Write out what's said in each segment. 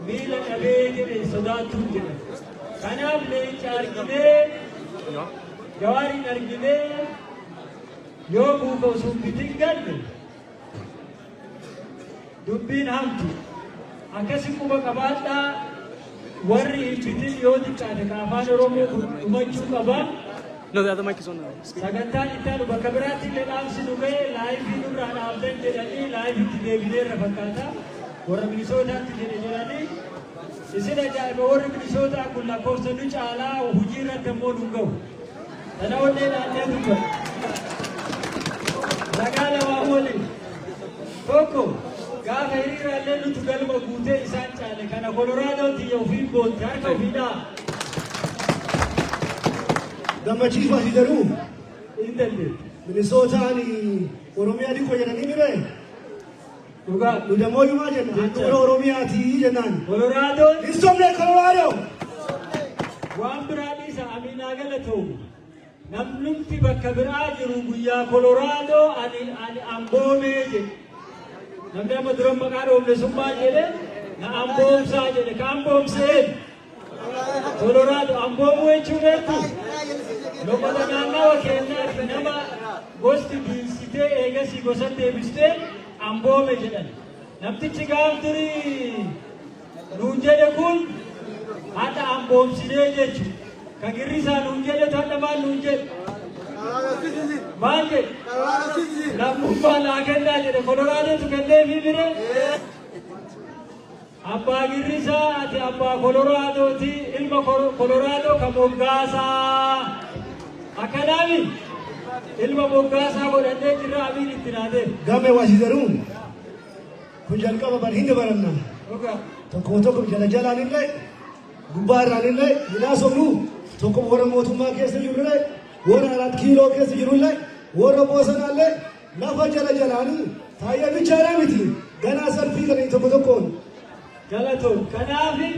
miila qabee jedhe sodaatuun jedha. Kanaaf leenca arginee Jawaariin arginee yoo buufa osoo bitin galle dubbiin hamtu akkasi quba qabaadhaa warri hin bitin yoo xiqqaate ka afaan Oromoo dhumachuu qaba. No, the other mic is on now. Sagantaan itti bakka biraatti illee dhaamsi nu ga'e laayifii nurraa dhaabdan jedhanii laayifiitti deebineerra fakkaata. Warra Minisootaatti jedhanii isin ajaa'iba warri Minisootaa kun lakkoofsa nu caalaa hojii irratti ammoo nu ga'u. Kana onnee naannee dubbata. Ragaa lamaa waliin tokko gaafa hiriiraallee nuti galma guutee isaan caale kana Koloraadooti ofiin boonte harka ofiidhaa. Gammachiis baasii garuu Hin dandeettu. Minisootaan Oromiyaa dhiqoo jedhanii mire Dhugaa. Udamooyumaa jenna handhuura Oromiyaatii jennaan. Koloraadoon Hin sobne Koloraadoo. waan biraa dhiisa Aminaa galatoomu. Namnumti bakka biraa jiru guyyaa Koloraadoo ani amboomee jedhe. Namni amma dura maqaa dhoomnesummaa jedhe na amboomsaa jedhe ka amboomsee Koloraadoo amboomuu jechuun beektu. Lokola naannawa keenyaatti nama gosti diinsitee eegasii gosa deebistee amboome jedhan. Namtichi gaaf durii nuun jedhe kun haadha amboomsinee jechuudha. Ka girrisaa nuun jedhe haadha maal nuun jedhe? Maal jedhe? Lammummaa laa kennaa jedhe Koloraadotu kenneefii bire. Abbaa girrisaa ati abbaa Koloraadooti ilma Koloraadoo ka moggaasaa. Akkanaami ilma moggaasaa godhannee jirra amiin itti naatee. Game waasii garuu kun jalqaba bar hin dabalanna. Tokko tokko jala jalaanillee gubbaarraanillee hinaasofnu tokko warra mootummaa keessa jirullee warra 4 kiiloo keessa jirullee warra boosanaallee lafa jala jalaanii taayyaa bichaadhaa miti ganaa salphii kan tokko tokkoon. Galatoon kanaafi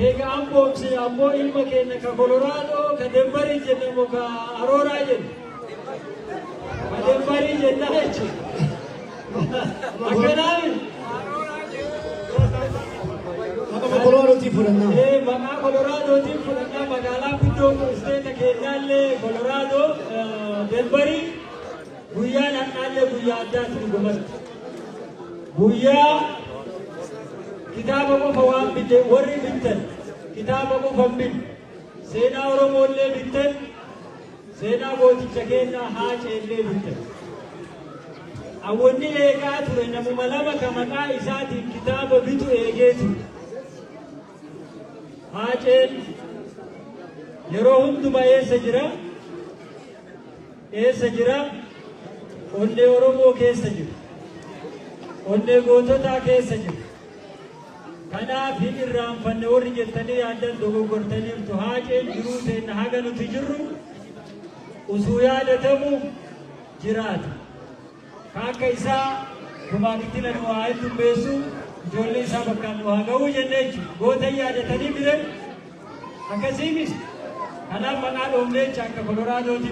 eega amboomse ammoo ilma keenya ka Koloraadooo ka Denbarii jennamu ka Arooraa jenna. Ka Denbarii jennaa jechuudha. Akkanaafi Maqaa Koloraadooti fudhannaa. maqaa Koloraadotiin fudhannaa magaalaa guddoo isteeta keenyaallee Kolораadoo Denbarii guyyaan har'aallee guyyaa addaatti dhugumatti. Guyyaa kitaaba qofa waan bitte warri bittan kitaaba qofa bin seenaa Oromoollee bittan seenaa gooticha keenyaa Haaceellee bittan. Awwanni eegaa ture namuma lama ka maqaa isaatiin kitaaba bitu eegeetu. Haaceen yeroo hundumaa eessa jira? Eessa jira? Onnee Oromoo keessa jiru. Onnee goototaa keessa jiru. Kanaaf hin irraanfanne warri jettanii yaaddan dogoggortaniirtu. Haaceen jiruu teenna haga nuti jirru usuu yaadatamu jiraata. Ka akka isaa kumaakitti nu haa heddummeessu ijoollee isaa bakkaan nu haa ga'uu jennee jechuudha. Goota yaadatanii biran akkasii miti. Kanaaf maqaa dhoofnee jecha akka Koloraadooti.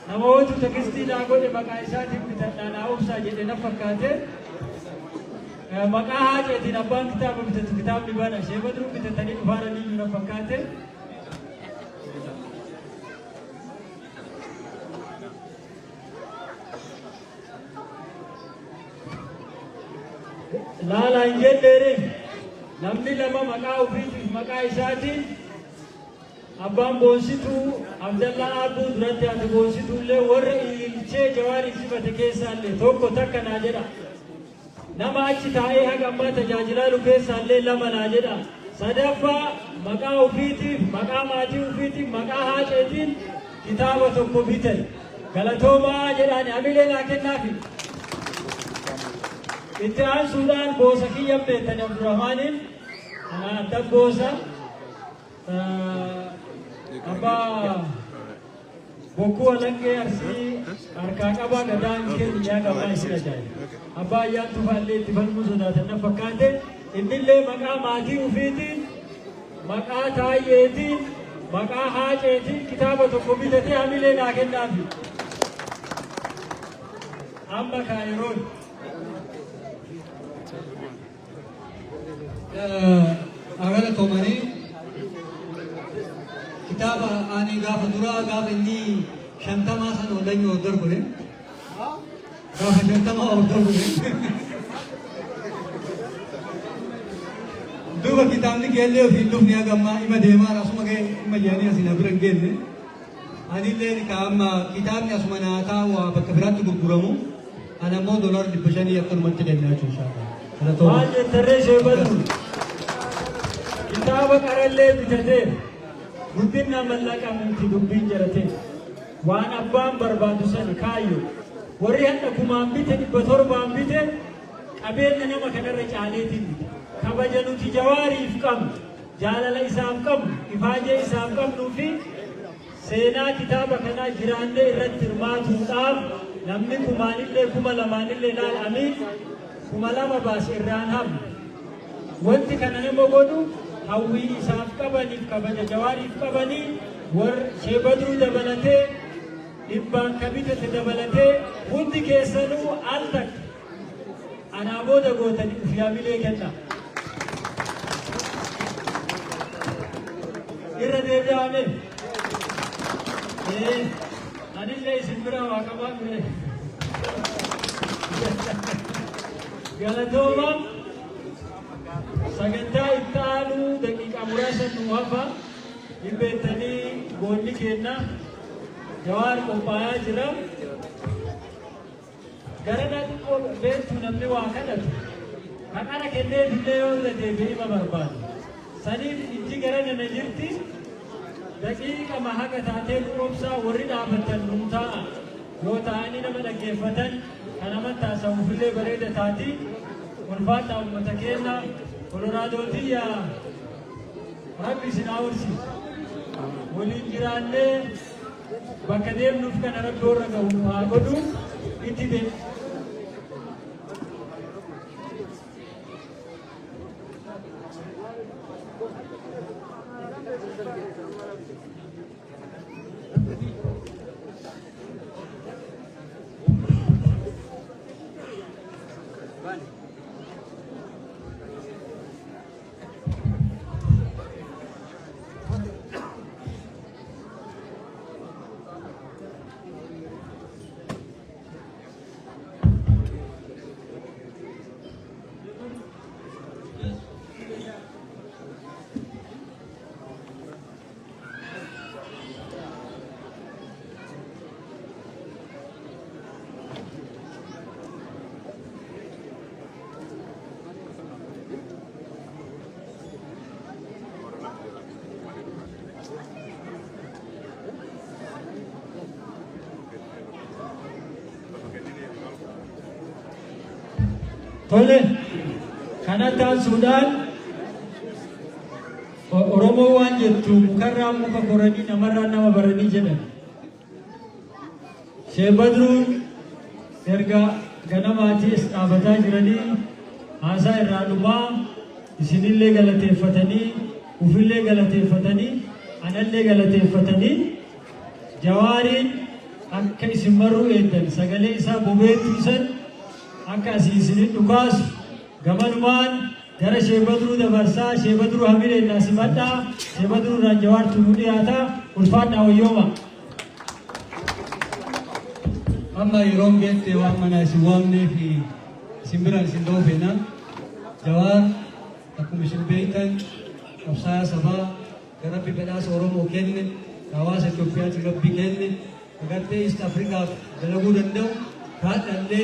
Namoota tekstii naa godhe maqaa isaatiin bitadhaan haa obsaa jedhe na fakkaate. Maqaa Haaceetiin abbaan kitaaba bitatu kitaabni bana ishee badruu bitatanii dhufaaranii na fakkaate. Laala hin jedheere namni lama maqaa ofiitiif maqaa isaatiin abbaan boonsituu Abdallaa Aabbuu duratti ati boonsituullee warra ililchee Jawaar sifate keessaallee tokko takka naa jedha. Nama achi taa'ee haga ammaa tajaajilaa nu keessaallee lama naa jedha. Sadaffaa maqaa ofiitiif maqaa maatii ofiitiif maqaa Haaceetiin kitaaba tokko bitan. Galatoomaa jedhaan amilee naa kennaafi. Itti aansuudhaan boosa kiyya beektan Abdurrahmaaniin adda boosa abbaa bokkuu alangee arsii harkaa qabaa gadaan keenya qabaa isin ajaa'iba. Abbaa ayyaan tufaallee itti falmuu sodaatan na fakkaate innillee maqaa maatii ofiitiin maqaa taayyeetiin maqaa Haaceetiin kitaaba tokko bitatee hamilee naa kennaafi. أما كايرون أغلى توماني كتاب آني غاف درا غاف إني شنتما سن ولين أودر بره غاف شنتما أودر بره دوبا كتاب ني كيلي في دنيا غما إما ديما رسمه كي إما جاني أسينا برنجين أني لين كام كتاب ني أسمنا تا وبكبرات بكرامو أنا مو دولار دبشاني أكثر من تلين ناچو شاء ما جتري شبابو كتاب أرلي بتدي بدنا ملك من تدبين جرتين وأنا أبان بربادو سن كايو وريحنا كمان بيتن بثور بام بيتن أبين نما كنا رجالتين كبجنو تجواري إفكام جاللا إسام كم إفاجة إسام كم نوفي سينا كتاب كنا جيرانه رترمات وطاب نمني كمانيله كمالمانيله نال أمين كمالما باس إيران هم وانت كنا نموجودو هاوي إسام كباني كبجة جواري كباني ور شبادرو دبلته إبان كبيتة دبلته وانت كيسنو ألتك أنا أبودا قوتني في أميلي كنا إيرا ديجانه أنا اللي سنبرا واقعا قالتوما سجنتا إتالو دقيقة مراسة نوافا يبتني بولي كنا جوار قبايا جرام قالنا تقول بيت نمني واقعا أنا كده بيليو لدي ما بربان سنين إنتي قالنا نجرتي دقيقة ما هكا تاتين روبسا ورد آفتن نمتا لو تاني نما نجيفتن أنا من تاسو في اللي بريدة تاتي ونفات أو متكينا كولورادو تيا ربي سناورسي ولين جيران لي بكديم نفكنا رب دورا قدو إنتي دي Tole, kanatan Sudan, Oromo wan jettu mukarram muka korani namarra nama barani jedhan. Shebadruun erga ganamaatis dhaabataa jiranii haasaa irraa dhumaa isinillee galateeffatanii ufillee galateeffatanii anallee galateeffatanii Jawaariin akka isin marruu eeddan sagalee isaa bobeettiisan akka asiisinin dhukaas gamanumaan gara Shebadruu dabarsaa Shebadruu hamilee naasimadhaa Shebadruu irraan Jawaartu nu dhiyaata ulfaadhaa wayyooma. أما يروم جت وأمنا سوامني في سمبران سندوفنا جوار أكو مش البيتن أبصار سبا كربي بداس أوروم وكن كواس إثيوبيا تربي كن أكتر إيست أفريقيا دلقو دندو كات دندي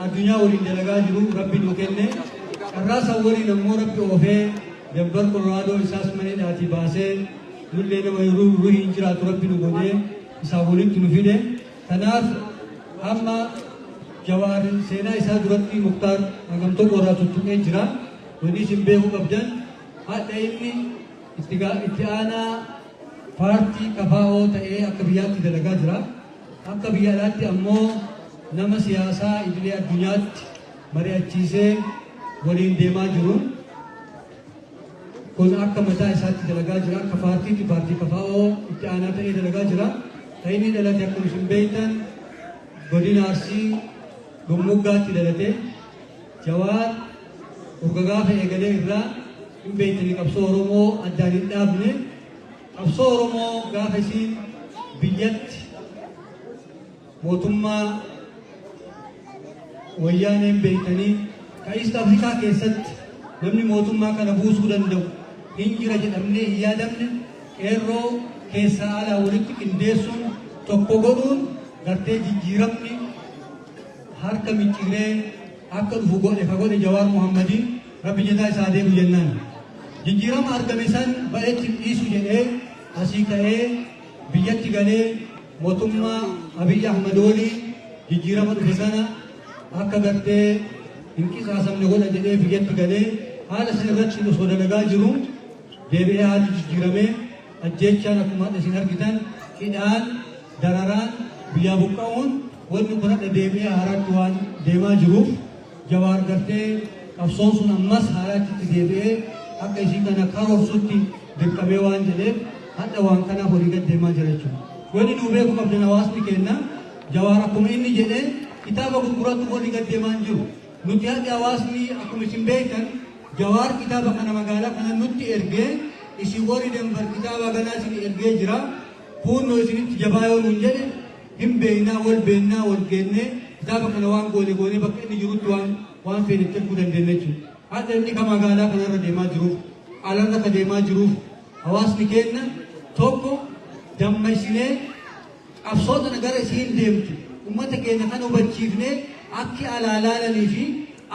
الدنيا ولين دلقا جرو ربي دوكنه الراس أولي نمو ربي أوفي دمبر كولورادو إساس مني داتي باسه دولنا ما يرو روح إنجرا تربي دوكنه إساولين تنفيده تناف أما جوار سينا إسا درتي مختار أقام تو قرأ تطمئ جرا ودي سنبه قبضان هذا إني اتعانا فارتي كفاو تأي أكبيات دلقا جرا أكبيات أمو نما سياسة إدلي الدنيا مري أجيسة ولين ديما جرون كون أكا متى إسات دلقا جرا كفارتي تبارتي كفاو اتعانا تأي دلقا جرا تأيني دلقا يكون سنبيتان godina Arsii Gomoggaatti dhalate Jawaar urga gaafa eegalee irraa hin beektanii qabsoo Oromoo addaan hin dhaabne qabsoo Oromoo gaafa isiin biyyatti mootummaa wayyaaneen beektanii ka East Afrikaa keessatti namni mootummaa kana buusuu danda'u hin jira jedhamnee hin yaadamne qeerroo keessaa alaa walitti qindeessuun tokko godhuun gartee jijjiiramni harka micciiree akka dhufu godhe ka godhe Jawaar Muhammadiin rabbi jataa isaa deemu jennaan. Jijjiirama argame san ba'eetti dhiisu jedhee asii ka'ee biyyatti galee mootummaa Abiy Ahmad olii jijjiirama dhufe sana akka gartee hin qisaasamne godha jedhee biyyatti galee haala sana irratti osoo dalagaa jiru deebi'ee haalli jijjiiramee ajjeechaan akkuma isin argitan hidhaan dararaan biyyaa buqqa'uun wanni kun hadha deebi'ee haaraatti waan deemaa jiruuf Jawaar gartee qabsoon sun ammas haaraatti itti deebi'ee akka isii kana karoorsutti dirqamee waan jedheef hadha waan kanaaf walii gad deemaa jira jechuudha. Wanni nu beeku qabdan hawaasni keenya Jawaar akkuma inni jedhee kitaaba gurguratu walii gad deemaa hin jiru. Nuti hadhi hawaasni akkuma isin beektan Jawaar kitaaba kana magaalaa kana nutti ergee isin warri dambar kitaaba ganaa isin ergee jira. Kunoo isinitti jabaa yoo nuun jedhe hin beeknaa wal beeknaa wal geennee kitaaba kana waan goone bakka inni jirutti waan feene itti erguu dandeenya jechuudha. Hadha inni ka magaalaa kanarra deemaa jiruuf alarra ka deemaa jiruuf hawaasni keenya tokko dammaqsinee qabsoo sana gara isiin deemtu ummata keenya kan hubachiifnee akki alaalaalanii fi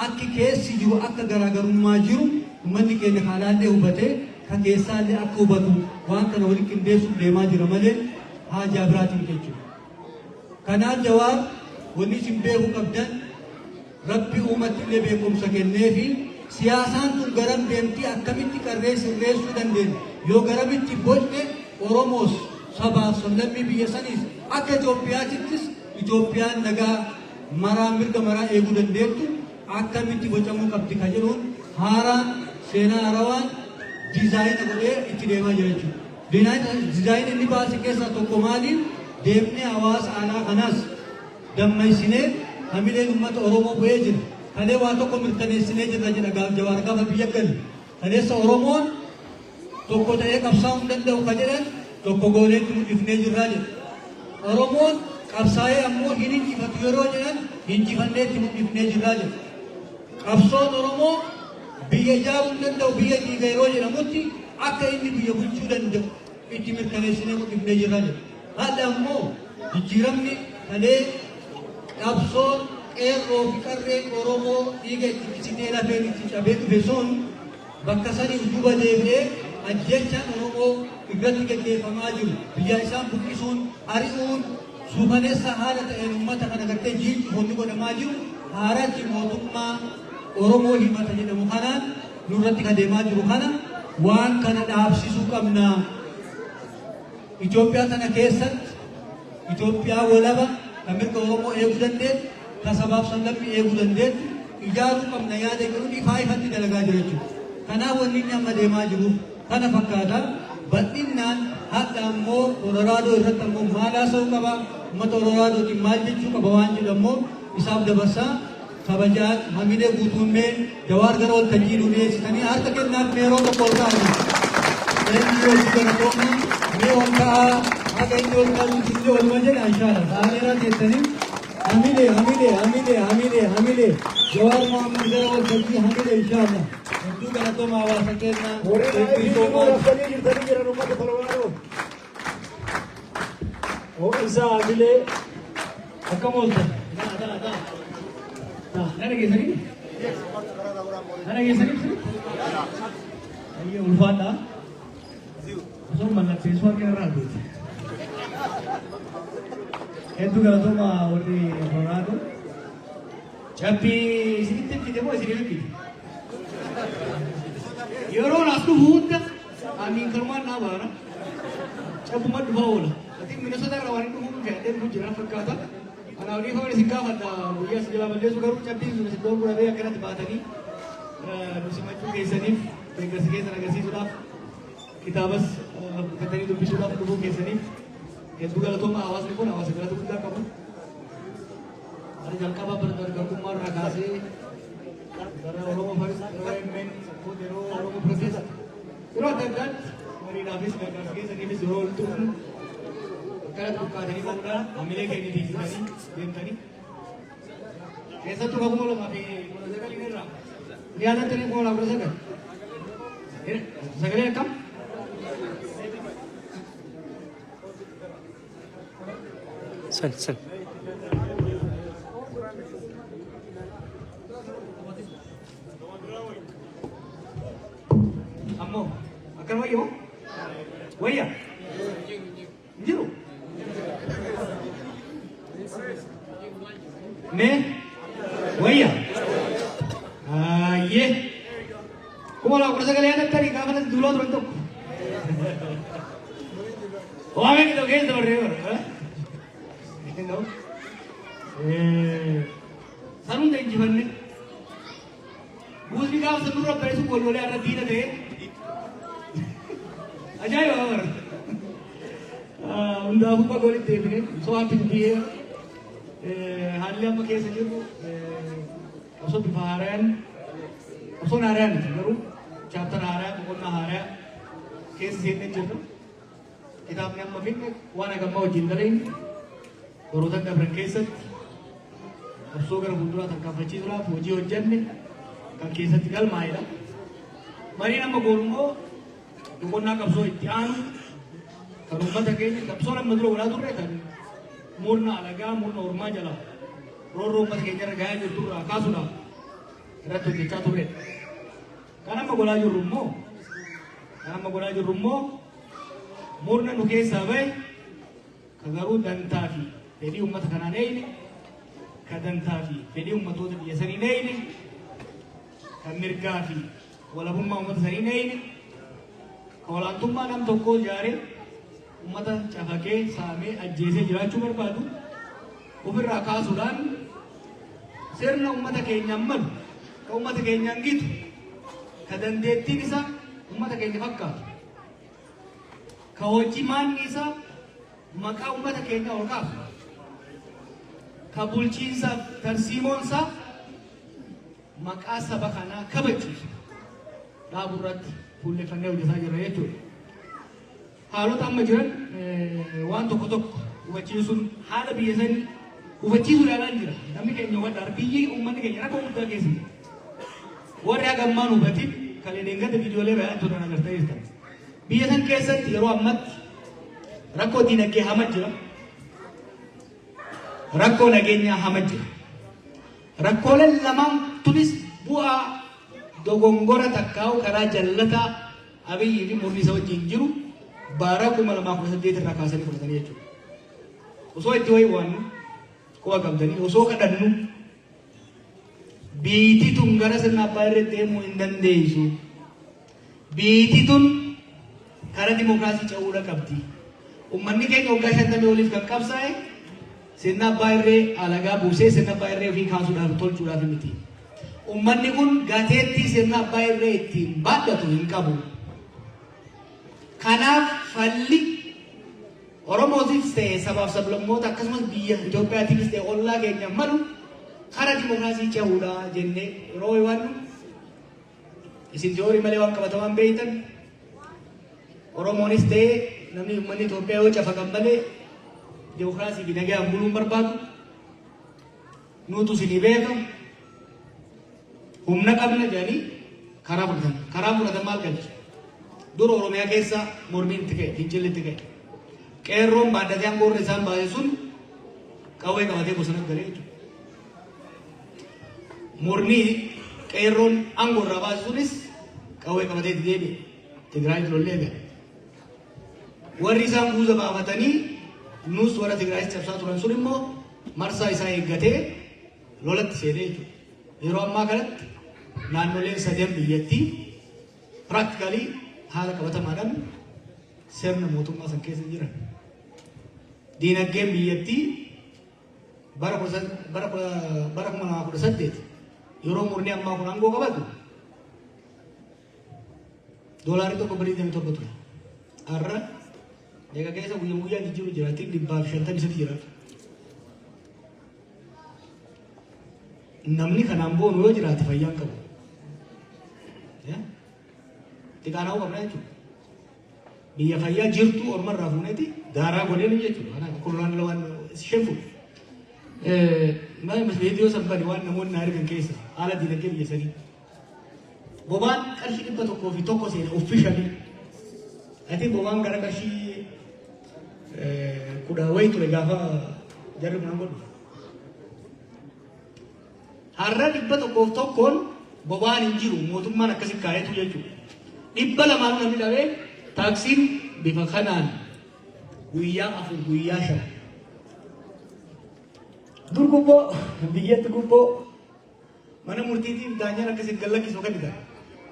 akki keessi jiru akka garaagarummaa jiru ummanni keenya haalaallee hubatee ka keessaallee akka hubatu waan kana walitti qindeessuuf deemaa jira malee haajaa biraatiin jechuudha. Kanaaf Jawaar wanni isin beekuu qabdan rabbi uummattillee beekumsa kennee fi siyaasaan kun garam deemtii akkamitti qarree sirreessuu dandeenya yoo garamitti bocne Oromoos sabaaf sablammii biyya saniis akka Itoophiyaatittis Itoophiyaan nagaa maraa mirga maraa eeguu dandeettu akkamitti bocamuu qabdi ka jedhuun haaraan seenaa harawaan diizaayina godhee itti deemaa jira jechuudha. Diizaayina inni baase keessaa tokko maaliif deemnee hawaasa alaa kanaas dammaqsinee hamileen uummata Oromoo bu'ee jira. Kalee waa tokko mirkaneessinee jirra jedha Jawaar gaafa biyya galu. Kaleessa Oromoon tokko ta'ee qabsaa'uu hin danda'u ka jedhan tokko gooneetti mul'ifnee jirraa jedha. Oromoon qabsaa'ee ammoo hin injifatu yeroo jedhan injifanneetti mul'ifnee jirraa jedha. Qabsoon Oromoo biyya ijaaruu hin danda'u biyya diiga yeroo jedhamutti akka inni biyya bulchuu danda'u itti mirkaneessinee mul'ifnee jirraa jedha. Hadha ammoo jijjiiramni kalee qabsoon qeerroo fi qarreen Oromoo dhiiga itti qisitee lafeen itti cabee dhufe sun bakka saniif duuba deebi'ee ajjechaan Oromoo irratti gaggeeffamaa jiru biyya isaan buqqisuun ari'uun suukaneessa haala ta'een uummata kana gartee jiilchi godhamaa jiru haaraatti mootummaa Oromoo himata jedhamu kanaan nurratti ka deemaa jiru kana waan kana dhaabsisuu qabna. Itoophiyaa tana keessatti Itoophiyaa walaba kan mirga Oromoo eeguu dandeettu kan sabaaf sablammii eeguu dandeettu ijaaruu qabna yaada jedhu ifaa ifatti dalagaa jira jechuudha. Kanaaf wanni inni amma deemaa jiruuf kana fakkaata. Bal'innaan hadha ammoo Kolooraadoo irratti ammoo maal haasa'uu qaba uummata Kolooraadootiin maal jechuu qaba waan jedhu ammoo isaaf dabarsaa kabajaan hamilee guutuummee Jawaar gara waltajjii dhiyeessitanii harka kennaaf meeroo tokko ol kaa'anii. Eenyu yoo galatoomna mee ol ka'aa haga inni ol kaa'uutillee olma jedha inshaalla. Saameeraa teessanii hamilee Jawaar Muhammad gara waltajjii hamilee inshaalla. Hedduu galatooma hawaasa kennaa. Isa hamilee akkam ooltan. Nana geessanii? Ayya ulfaadha. Osoo mallatteessuu harka irraa argite. Hedduu galatooma warri Kolooraadoo. Cabbii isinitti fide moo isinii fide? Yeroo naaf dhufu hunda amiin kalmaan naa baana. Cabbuma dhufaa oola. Ati Minnesota irraa waan dhufuun fe'adhee dhufu jira fakkaata. Kanaaf ni fa'aa isin gaafadha guyyaa si jalaa balleessu garuu cabbiin sun isin gurguramee akkanatti baatanii simachuu keessaniif deeggarsa keessan agarsiisuudhaaf kitaabas buufatanii dubbisuudhaaf dhufuu keessaniif hedduu galatooma hawaasni kun hawaasa galata guddaa qabu. fakkaatanii bahuudhaan hamilee keenya dhiisisanii deemtanii. Keessattuu kakuma lamaa fi kudha sagalii irraa ni yaadattanii kuma lama kudha sagal. Sagalee akkam? Sen. Ammoo akkan wayya moo? Wayya? Jiru? Mee? Wayya? Ayyee. Kuma lama kudha sagal yaadattanii gaafa natti duulaa turan tokko. Waamee kita keessa barree bara. Sanunda injifanne. Buusni gaafa sanurra bareesu goloolee irra diina ta'e. Ajaa'iba bara. Hundaafuu bakka walitti deebine soo haphiin biyyee haalli amma keessa jiru osoo bifa haaraan osoon haaraan garuu chaaptara haaraa boqonnaa haaraa keessa seennee jirru. Kitaabni amma finne waan hagammaa wajjin galeen warroota dabran keessatti qabsoo gara fuulduraa tarkaanfachiisuudhaaf hojii hojjenne kan keessatti galmaa'edha. Mariin amma goonummoo boqonnaa qabsoo itti aanu kan uummata keenya qabsoo amma dura godhaa turre kan murna alagaa murna ormaa jala roorroo uummata keenya irra gahaa jirtu irraa kaasuudhaaf irratti hojjechaa turre. Kan amma godhaa jirru immoo murna nu keessaa bahe ka garuu dantaa fi fedhii uummata kanaan eeyine ka dantaa fi fedhii uummattoota biyya sanii eeyine kan mirgaa fi walabummaa uummata sanii eeyine ka olaantummaa nam tokkoo ijaaree uummata cafaqee saamee ajjeesee jiraachuu barbaadu ofirraa kaasuudhaan sirna uummata keenyaan malu ka uummata keenyaan gitu ka dandeettiin isaa uummata keenya fakkaatu ka hojii maanni isaa maqaa uummata keenya ol kaasu ka bulchiinsaaf tarsiimoonsaa maqaa saba kanaa kabachiisu dhaabuu irratti fuulleffannee hojjetaa jirra jechuudha. Haalota amma jiran waan tokko hubachiisuun haala biyya sanii hubachiisuu ilaalaan jira. Namni keenya hubadhaa biyyi uummanni keenya rakkoo guddaa keessa jira. Warri hagammaan hubatin kan edeengata viidiyoolee baay'ee turan agartee jirtan. Biyya san keessatti yeroo ammatti rakkoo diinagdee hamaa jira. Rakkoo nageenyaa hamaa jira. Rakkooleen lamaan tunis bu'aa dogongora takkaa'u karaa jallataa Abiyyii fi murni isa wajjin jiru bara 2018 irraa kaasanii fudhatanii jechuudha. Osoo itti wayii waan quba qabdanii osoo kadhannu biitii tun gara sirna abbaa irra deemuu hin dandeessu. Biitii tun karaa dimookiraasii ce'uudha qabdi. Uummanni keenya waggaa 50 oliif kan qabsaa'e sirna abbaa irree alagaa buusee sirna abbaa irree ofii kaasuudhaaf tolchuudhaaf miti. Uummanni kun gateettii sirna abbaa irree ittiin baadhatu hin qabu. Kanaaf falli Oromootiifis ta'e sabaaf sablammoota akkasumas biyya Itoophiyaatiifis ta'e ollaa keenya malu karaa dimookiraasii ce'uudha jennee yeroo himannu isin tiyoorii malee waan qabatamaan beektan Oromoonis ta'e namni uummanni Itoophiyaa yoo cafaqan malee dimookiraasii fi nagaan buluun barbaadu nutu isinii beeka humna qabna jedhanii karaa fudhatan. Karaa fudhatan maal galcha? Dura Oromiyaa keessa mormiin itti ka'e, fincilli itti ka'e. Qeerroon baaddatee aangoorra isaan baase sun qawwee qabatee bosona galee jechuudha. Mormii qeerroon aangoorraa baase sunis qawwee qabatee itti deebi'e. Tigraay lollee gale. Warri isaan buuza baafatanii nus warra Tigraay cabsaa turan sun immoo marsaa isaa eeggatee lolatti seenee jechuudha. Yeroo ammaa kanatti naannoleen sadeen biyyattii practically haala qabatamaadhaan sirna mootummaa san keessa jiran. Diinagdeen biyyattii bara 2018 yeroo murni ammaa kun aangoo qabatu doolaarii tokko birrii 27 ture. Har'a eega keessa guyyaa jijjiiru jiraatti 153 jira. Namni kanaan boonu yoo jiraate fayyaan qabu. Xiqqaanaa qabna jechuudha. Biyya fayyaa jirtu ormarraa fuuneeti daaraa godheen jechuudha. kolonaan lamaan shenfu. Maal viidiyoo sanbani waan namoonni argan keessa haala dinagdee biyya sanii. Bobaan qarshii 101 seena officially. Ati bobaan gara qarshii kudha wayii ture gaafa jarri kun godhu. Har'a 101 bobaan hin jiru mootummaan akkasii kaayetu jechuudha. 200 namni dhabee taaksiin bifa kanaan guyyaa 4 guyyaa 5. Dur gubboo biyyatti gubboo mana murtiitiif daanyaan akkasii gallakkisuu kan dhiqan.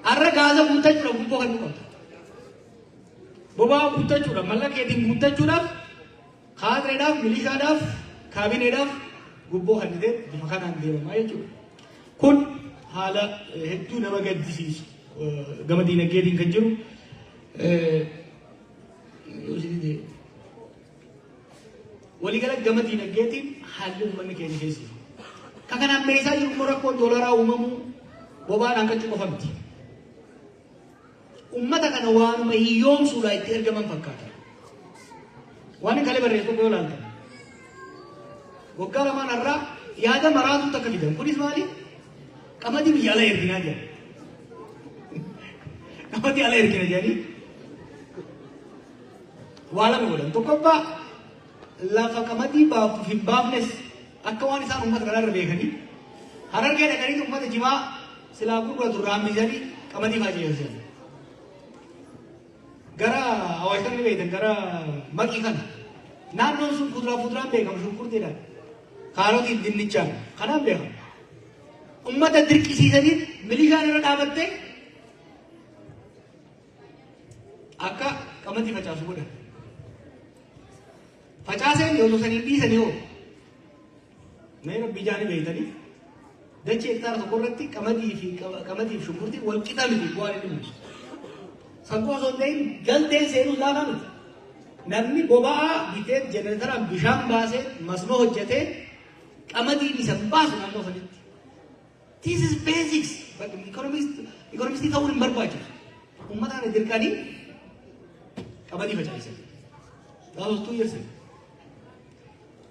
Har'a gaasa guuttachuudhaaf gubboo kan dhuqabta. Bobaa guuttachuudhaaf mallakeetiin guuttachuudhaaf kaadreedhaaf milishaadhaaf kaabineedhaaf gubboo kan dhidee bifa kanaan deemamaa jechuudha. Kun haala hedduu nama gaddisiisu gama diinagdeetiin kan jiru. Waliigala gama diinagdeetiin haalli uummanni keenya keessa jiru. Kan kanaan meeshaa jiru immoo rakkoon doolaraa uumamuu bobaan hanqachuu qofa miti. Uummata kana waanuma hiyyoomsuudhaa itti ergaman fakkaata. Waan kalee barreessu yoo ilaaltan. Waggaa lamaan irraa yaada maraatutti akka fidan. Kunis maali? Qamadii biyya ala erginaa jedha. Qamadii ala ergina jedhanii waa lama godhan. Tokkoffaa lafa qamadii baaftuuf hin baafnes akka waan isaan uummata kanarra beekanii Harargee dhaqanii uummata jimaa silaa gurguratu raammisanii qamadii faajjeessan. Gara Awaashaan ni beektan gara maqii kana. Naannoon sun fuduraan beekamu shunkurtiidhaan. Kaarotiin dinnichaan kanaan beekamu. Uummata dirqisiisanii milishaan irra dhaabattee akka qamadii facaasu godhan. Facaaseen yoo sanii dhiisanii hoo mee rabbii jaanii beektanii dachee hektaara tokko irratti qamadii fi shunkurtii wal qixa miti bu'aan inni mul'isu. Sankoo osoo hin ta'in galteen seenuu laafaa miti. Namni boba'aa bitee jenereetaraan bishaan baasee masnoo hojjetee qamadii isa baasu naannoo sanitti. This is basics. Economistii ta'uu hin barbaachisu. Uummata kana dirqanii qamadii facaasan. That was 2 years ago.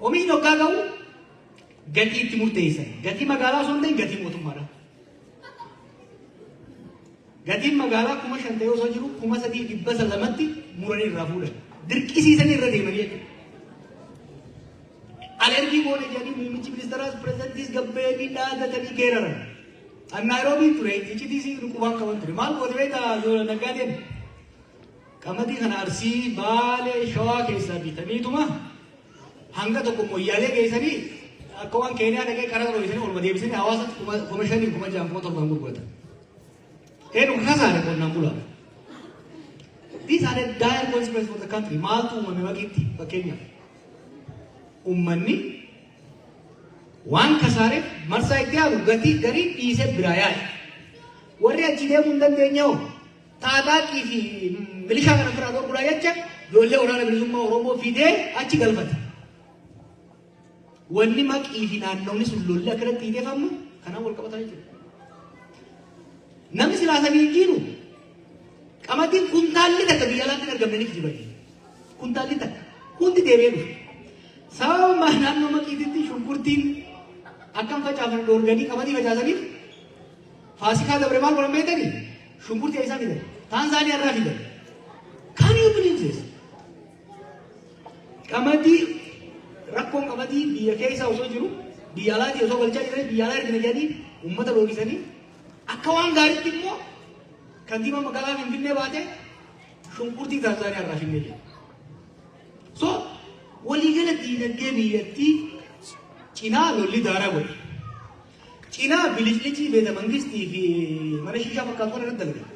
Oomishni hoggaa ga'u gatii itti murteessan. Gatii magaalaa osoo hin ta'in gatii mootummaadha. Gatiin magaalaa 5,000 osoo jiru 3,200tti muranii irraa fuudhan. Dirqisiisanii irra deemanii jechuudha. Alergii boona jedhanii muummichi ministeeraas pireezidentiis gabbeebii dhaadatanii geeraran. An Naayiroobii ture icciitii qubaan qaban ture. Maal goote beektaa yoo naggaadeen qamadii kana Arsii Baalee Shawaa keessaa bitaniituma hanga tokko Moyyaalee geessanii akka waan Keeniyaa dhaqee qara roobisanii olma deebisanii hawaasatti 5,000 6,700 gurguratan. Eenyu kasaare qonnaan bulaa. These are the dire consequences for the country. Maaltu uumame waqiitti fakkeenyaaf. Uummanni waan kasaareef marsaa itti aanu gatii garii dhiisee biraa yaa'e. Warri achi deemuu hin dandeenye hoo taataaqii fi milishaa kana biraa gurguraa jecha ijoollee waraana bilisummaa Oromoo fidee achi galfate. Wanni maqii fi naannawni sun lollee akkanatti hiiteeffamu kanaan wal qabataa jechuudha. Namni silaasanii jiru qamadiin kuntaalli takka biyya alaatti hin argamne ni kijibanii. Kuntaalli takka hundi deebi'ee dhufe. Sababa naannoo maqiititti shunkurtiin akkam facaafan dhoorganii qamadii facaasaniif Faasikaa dabre maal godhan beekanii shunkurtii isaa fidan. Taanzaaniyaa irraa fidan. Can you believe this? Qamadii rakkoon qamadii biyya keessa osoo jiru biyya alaatii osoo galchaa jiranii biyya alaa ergina jedhanii uummata dhoorgisanii akka waan gaariitti immoo kantiibaa magaalaa Finfinnee baatee shunkurtii Taanzaaniyaa irraa finnee jedha. So waliigala diinagdee biyyattii cinaa lolli daaraa godhe. Cinaa biliclicii beeta mangistii fi mana shishaa fakkaatu kana irratti dalagan.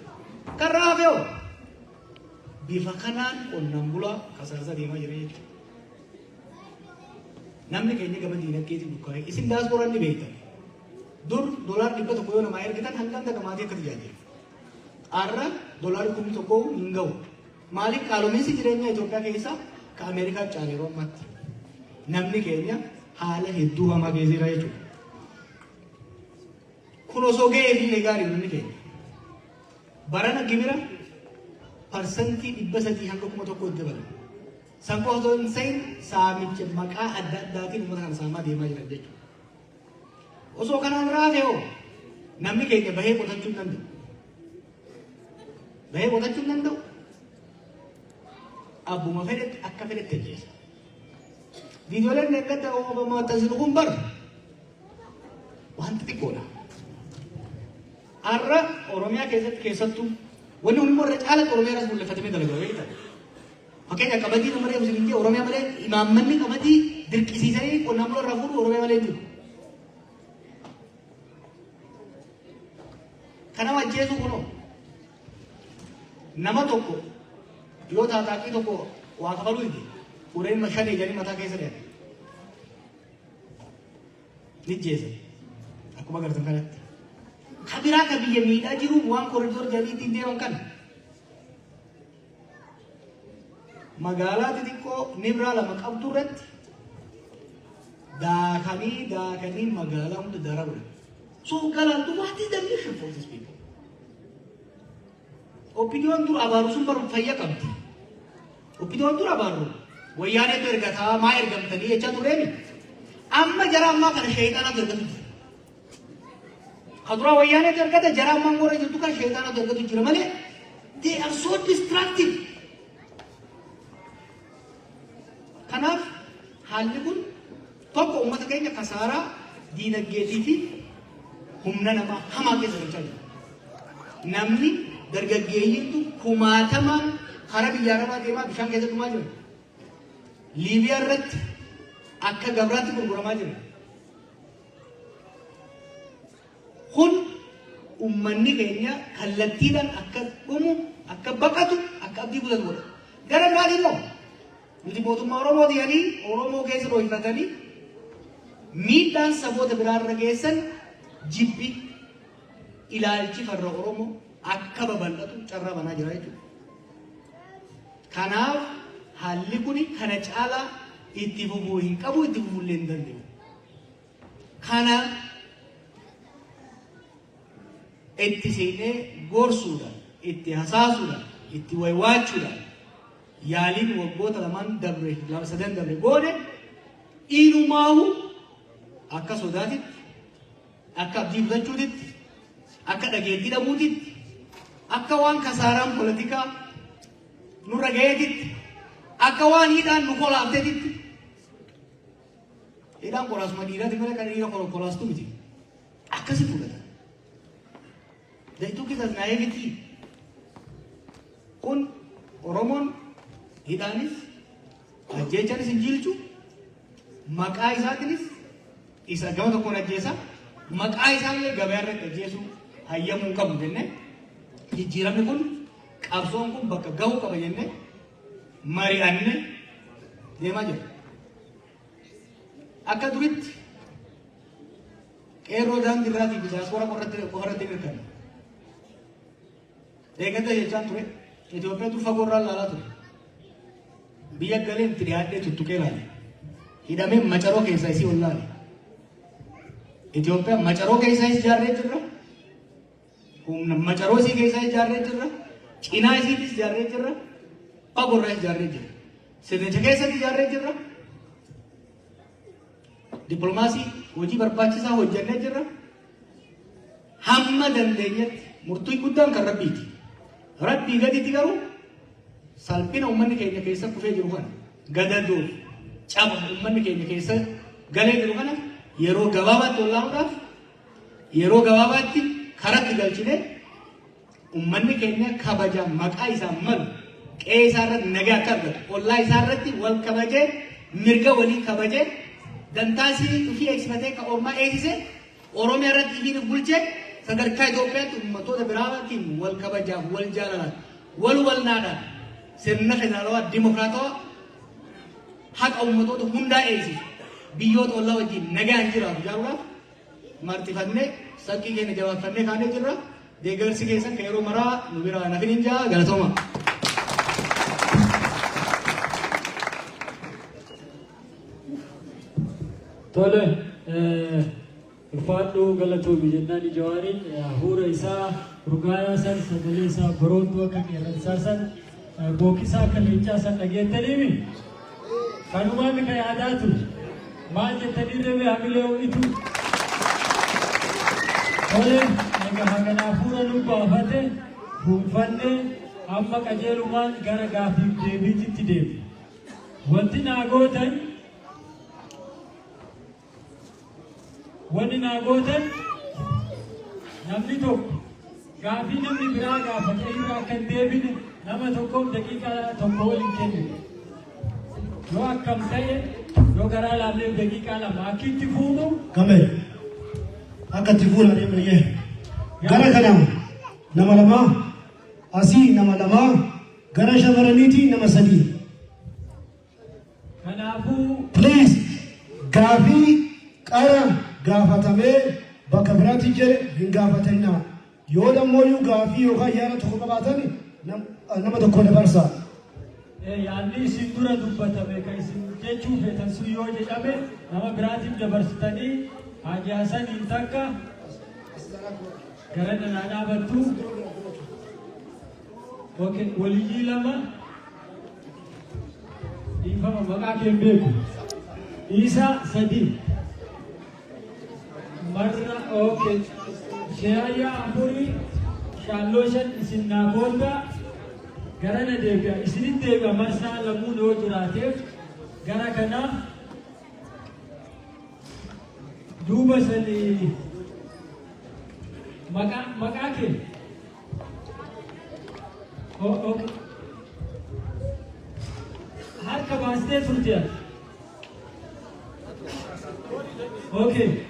Kan raafee hoo bifa kanaan qonnaan bulaa kasaasaa deemaa jira jechuudha. Namni keenya gama diinagdeetiin dukkaa'e isin daaspooraan ni beektan. Dur $100 yoo namaa ergitan hangam takka maatii akka tajaajilu. Har'a $1,100 hin ga'u. Maaliif qaala'insi jireenyaa Itoophiyaa keessaa ka Ameerikaa caalee yeroo ammaatti. Namni keenya haala hedduu hamaa keessa jira jechuudha. Kun osoo ga'ee fi gaarii namni keenya. Barana gibira parsantii 300 hanga 1,000 dabala. Sanqoo osoo hin ta'in saamicha maqaa adda addaatiin uummata kana saamaa deemaa jiran jechuudha. Osoo kanaan raafee hoo namni keenya bahee qotachuu hin danda'u. Bahee qotachuu hin danda'u. Abbuma fedhetti akka fedhetti ajjeesa. Viidiyooleen eeggata uumama taasisu kun bar wanta xiqqoodha. Har'a Oromiyaa keessattuu wanni hundi irra caalatti Oromiyaadhaas mul'ifatamee dalagaa beektaa. Fakkeenya qamadii nama reefu isin jee Oromiyaa malee imaammanni qamadii dirqisiisanii qonnaan bulaa irraa fuudhu Oromiyaa malee jiru. Kana ajjeesuu kunoo nama tokko yoo taataaqii tokko waa kafaluu hindi fuudhanii mashanee jedhanii mataa keessa dheera. Ni jeesa akkuma agartan kanatti. Kabiraa ka biyya miidhaa jiru waan koriidoor jedhanii ittiin deeman kana. Magaalaa xixiqqoo Nibraa lama qabdu irratti daakanii magaalaa hunda darabu. So galantu what is the mission for these people? Opinion dur abaaru sun baru fayya qabdi. Opinion dur abaaru wayyaanee tu ergataa maa ergamtanii jecha tureemi. Amma jara ammaa kana sheeyxaanatu ergatu. Kadura wayyaanee tu ergata jara ammaa ngoree jirtu kan sheeyxaanatu ergatu jira malee they are so distractive. Kanaaf haalli kun tokko uummata keenya kasaaraa diinagdeetii fi humna namaa hamaa keessa galchaa jira. Namni dargaggeeyyiitu kumaatamaan karaa biyya arabaa deemaa bishaan keessa dhumaa jira. Liibiyaa irratti akka gabraatti gurguramaa jira. Kun uummanni keenya kallattiidhaan akka dhumu, akka baqatu, akka abdii kutatu godha. Gara biraatiin immoo nuti mootummaa Oromoo ta'anii Oromoo keessa dhoofatanii miidhaan saboota biraarra geessan jibbi ilaalchi farra Oromoo akka babal'atu carraa banaa jira jechuudha. Kanaaf haalli kun kana caalaa itti fufuu hin qabu, itti fufuullee hin danda'u. Kana itti seenee gorsuudhaan, itti hasaasuudhaan, itti waywaachuudhaan yaaliin waggoota sadan dabre goone dhiirumaahu akka sodaatitti, akka abdii kutachuutitti, akka dhageettii dhabuutitti, akka waan kasaaraan poolitikaa nurra gaheetitti, akka waan hidhaan nu kolaafteetitti. Hidhaan kolaasuma dhiiraati malee kan dhiira kolaastu miti. Akkasi fudhata. Daytuu keessas naayee miti. Kun Oromoon hidhaanis ajjeechanis hin jilchu maqaa isaatiinis isa gama tokkoon ajjeesa maqaa isaallee gabaa irratti ajjeesuu hayyamuu hin qabu jennee jijjiiramni kun qabsoon kun bakka gahuu qaba jennee mari'annee deemaa jira. Akka duritti qeerroo daandii irraatii bisaasora qofarratti mirkanne. Deeggarsa jechaan ture Itoophiyaatu fagoo irraa ilaalaa ture. Biyya galee itti dhiyaadhee tuttuqee ilaale. Hidhamee macaroo keessaa isii ol ilaale. Itoophiyaan macaroo keessaa is ijaarree jirra. Humna macaroo isii keessaa ijaarree jirra. Cinaa isiitis ijaarree jirra. Fagoo irraa ijaarree jirra. Sirnicha keessatti ijaarree jirra. Dippiloomaasii hojii barbaachisaa hojjannee jirra. Hamma dandeenyetti murtii guddaan kan Rabbiiti. Rabbii gaditti garuu salphina uummanni keenya keessa kufee jiru kana gadadoof caba uummanni keenya keessa galee jiru kana yeroo gabaabaatti ollaanuudhaaf yeroo gabaabaatti karatti galchine uummanni keenya kabaja maqaa isaa malu qe'ee isaa irratti nagaa akka argatu ollaa isaa irratti wal kabajee mirga walii kabajee dantaasii ofii eegsifatee ka ormaa eegsise Oromiyaa irratti ifiin bulchee sadarkaa Itoophiyaatti uummattoota biraatiin wal kabajaaf wal jaalalaan wal naadhaan sirna federaalawaa dimokiraatawaa haqa uummattoota hundaa eegsisu biyyoota ollaa wajjin nagaan jiraatu ijaaruudhaaf marxifannee sakkii keenya jabaafannee kaanee jirra. Deeggarsi keessan kan yeroo maraa nu biraa nafin hin jaa galatooma. Tole ulfaadhu galatoomi jennaan Jawaariin hafuura isaa urgaayaa san sagalee isaa baroontuu akka qeerransaa san bookisaa akka leencaa san dhageettaniimi kanumaan ka yaadaa ture maal jettanii reebe hamilee itu ole egaa hagana fuula nu baafate fuunfanne amma qajeelumaan gara gaafiif deebiitti deebi wanti naa gootan namni tokko gaafii namni biraa gaafate irraa kan deebine nama tokkoof daqiiqaa tokko waliin kenne yoo akkam ta'e yoo garaa laafneef daqiiqaa lama akka itti fuunu kame akka itti fuuna deemnee gara kanam nama lama asii nama lama gara shamaraniiti nama sadii kanaafuu please gaafii qara gaafatamee bakka biraatti jedhe hin gaafatannaa yoo dammoo gaafii yookaan yaada tokko qabaatan nama tokko dabarsa. Yaadni isin dura dubbatame kan isin jechuu feetan sun yoo jedhame nama biraatiif dabarsitanii haajaasan hin takka gara danaa dhaabattu waliyyii lama dhiifama maqaa kee beeku isa sadii marra sheeyyaa afurii shaalloo shan isin naa booda gara na deebi'a isinin deebi'a marsaa lamuun yoo jiraateef gara kanaaf duuba sanii maqaa kee harka baastee turte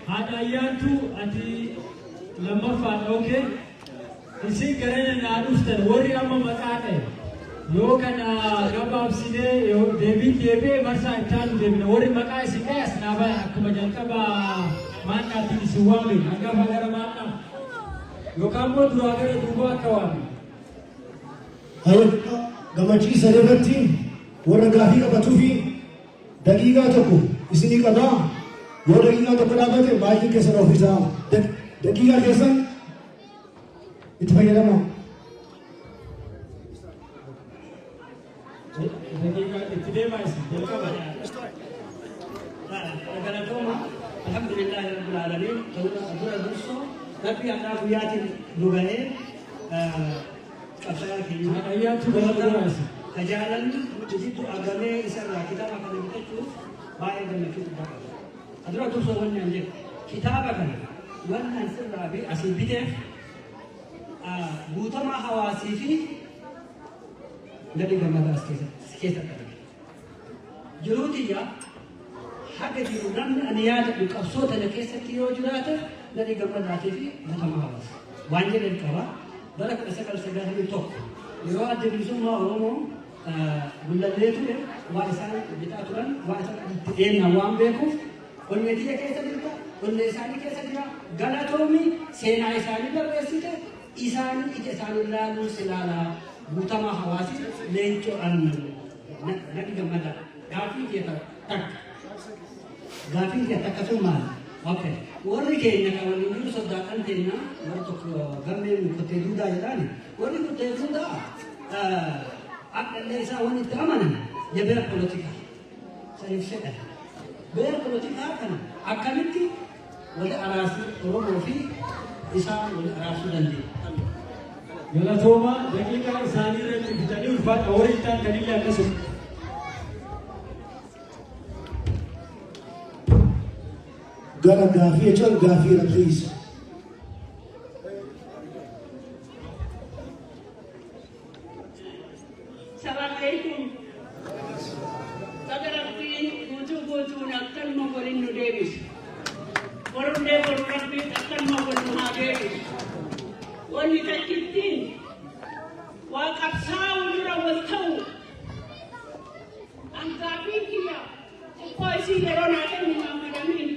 haadha ayyaantu ati lammaffaan isin gara naa dhuftan warri amma maqaa ta'e yoo kana gabaabsinee yoo deebi'ee marsaa ittaanu deebina warri maqaa isin ta'e as naa baya akkuma jalqaba maannaatiin isin waame hangafa gara maannaa yookaan immoo duraa gara duubaa akka waame. Gammachiisa irratti warra gaafii qabatuu fi daqiiqaa tokko isinii qabaa yoo daqiiqaa tokko dhaabate baay'ee keessan ofiisaa daqiiqaa keessan itti fayyadama. Alhamdulillah Rabbil Alamin. Dura durso Rabbi akka guyyaatiin dhugahee qabsaa'aa keenya ayyaatu godhamas tajaajilan jitu agamee isarraa kitaaba kana bitachuuf baay'ee gammachuu guddaa qaba. Dura durso wanni an jedhu kitaaba kana wanni an sirraa fi asii biteef guutamaa hawaasii fi gadi gammadaas keessa qabate. Jiruutiyya haga jiru namni ani yaada qabsoota na keessatti yoo jiraate gadi gammadaatii fi guutamaa hawaasa. Waan jedhan qaba bara 1991 yeroo adda bilisummaa Oromoo gullallee ture waa isaan bitaa turan waa isaan itti dheenna waan beekuuf onneetiyya keessa jirta onnee isaanii keessa jira galatoomi seenaa isaanii barreessite isaanii ija isaanii ilaaluun silaalaa guutamaa hawaasi leencoodhaan natti gammada gaafii kee takka gaafii kee takka sun maali? Warri keenya kan waliin jiru sodaadhaan teenya warri tokko gammee kottee duudaa jedhaani warri kottee duudaa akkallee isaa waan itti amanan beera polotikaa saniif jedhan beera polotikaa kana akkamitti wali araasuu Oromoo fi isaan wali araasuu dandeenya. Galatooma daqiiqaa isaanii irratti bitanii ulfaata horii ta'an kanillee akkasuma. Gara gaafii jechuun gaafii rabbiisa. Assalamualaikum. Sagarabbi guutuun akkanuma waliin nu deebisu. Borondee borondee akkanuma waliin nu deebisu. Wanni takkittiin waa qabsaa'u dura wal ta'u. Angaafii kiyya xiqqoo isii yeroo naa kennu mammadamiin.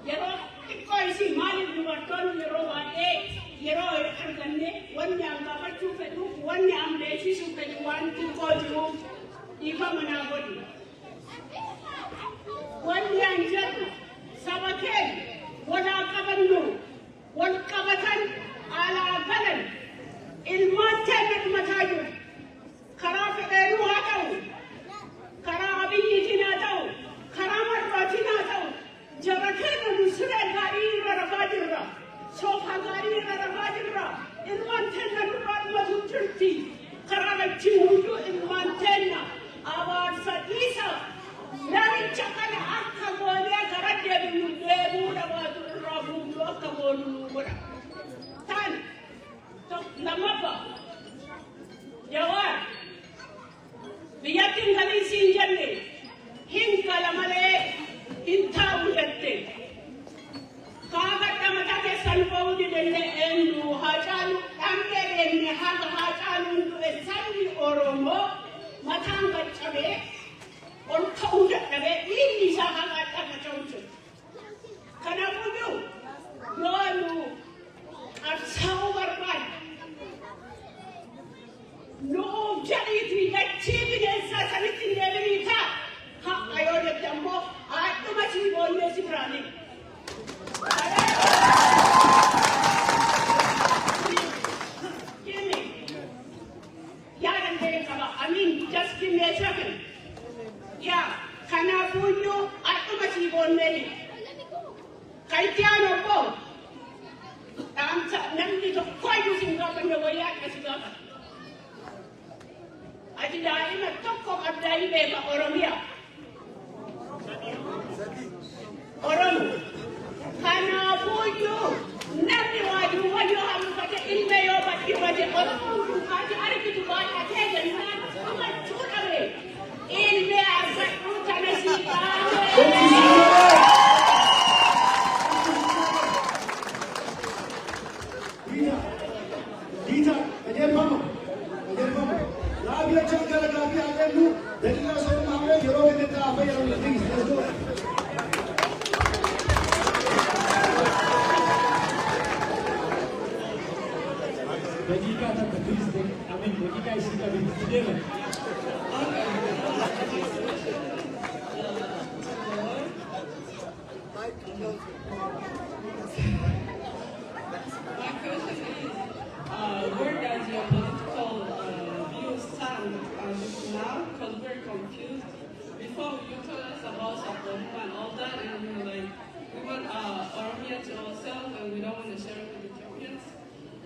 Yeroo xiqqoo isii maaliif dubartoonni yeroo baay'ee yeroo arganne wanni angaafachuu fedhu wanni amleessisuu fedhu waan xiqqoo jiruuf dhiifama naa godhi. Wanni an jedhu saba keenya walaa qabannu wal qabatan alaa galan ilmaan keenya dhumataa jiru. Karaa fedheeruu haa ta'u karaa abiyyiitiin haga haacaaluun du'e sabni Oromoo mataan qaccabee ol ka'uu dadhabee dhiigni isaa haga dhaqaca'uu jiru. Kanaafuu yoo nu qabsaa'uu barbaanne nuuf jedhiitii dachii bineensaa sanitti hin deebiin ta'a. Haqa yoo jette ammoo haadhuma sii boonnee si biraanii. Just give me a second. Yeah, kanaafuu haadhuma sii boonnee. Kaitiano po. Namni tokkoyyuu sin gaafanne wayyaa akkasi gaafata. Ati daa'ima tokko qabdaa hin beeka Oromiyaa. Oromo. Kanaafuuyyuu namni waajjiruu wayyoo hallufate ilme yoo badhiifate Oromoon ati argitu baay'atee jennaan dhumachuu dhabe. Ilme argadhuu kana sii qaame. Where does your political view stand now? Because we're confused. Before you told us about Saporima and all that, and we were like, we want Oromia to ourselves and we don't want to share it with Ethiopians.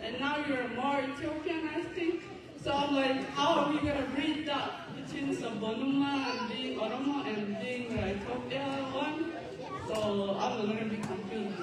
And now you're more Ethiopian, I think. So I'm like, how are we going to bridge that between Sabonuma and being Oromo and being Ethiopia one? So I'm going to be confused.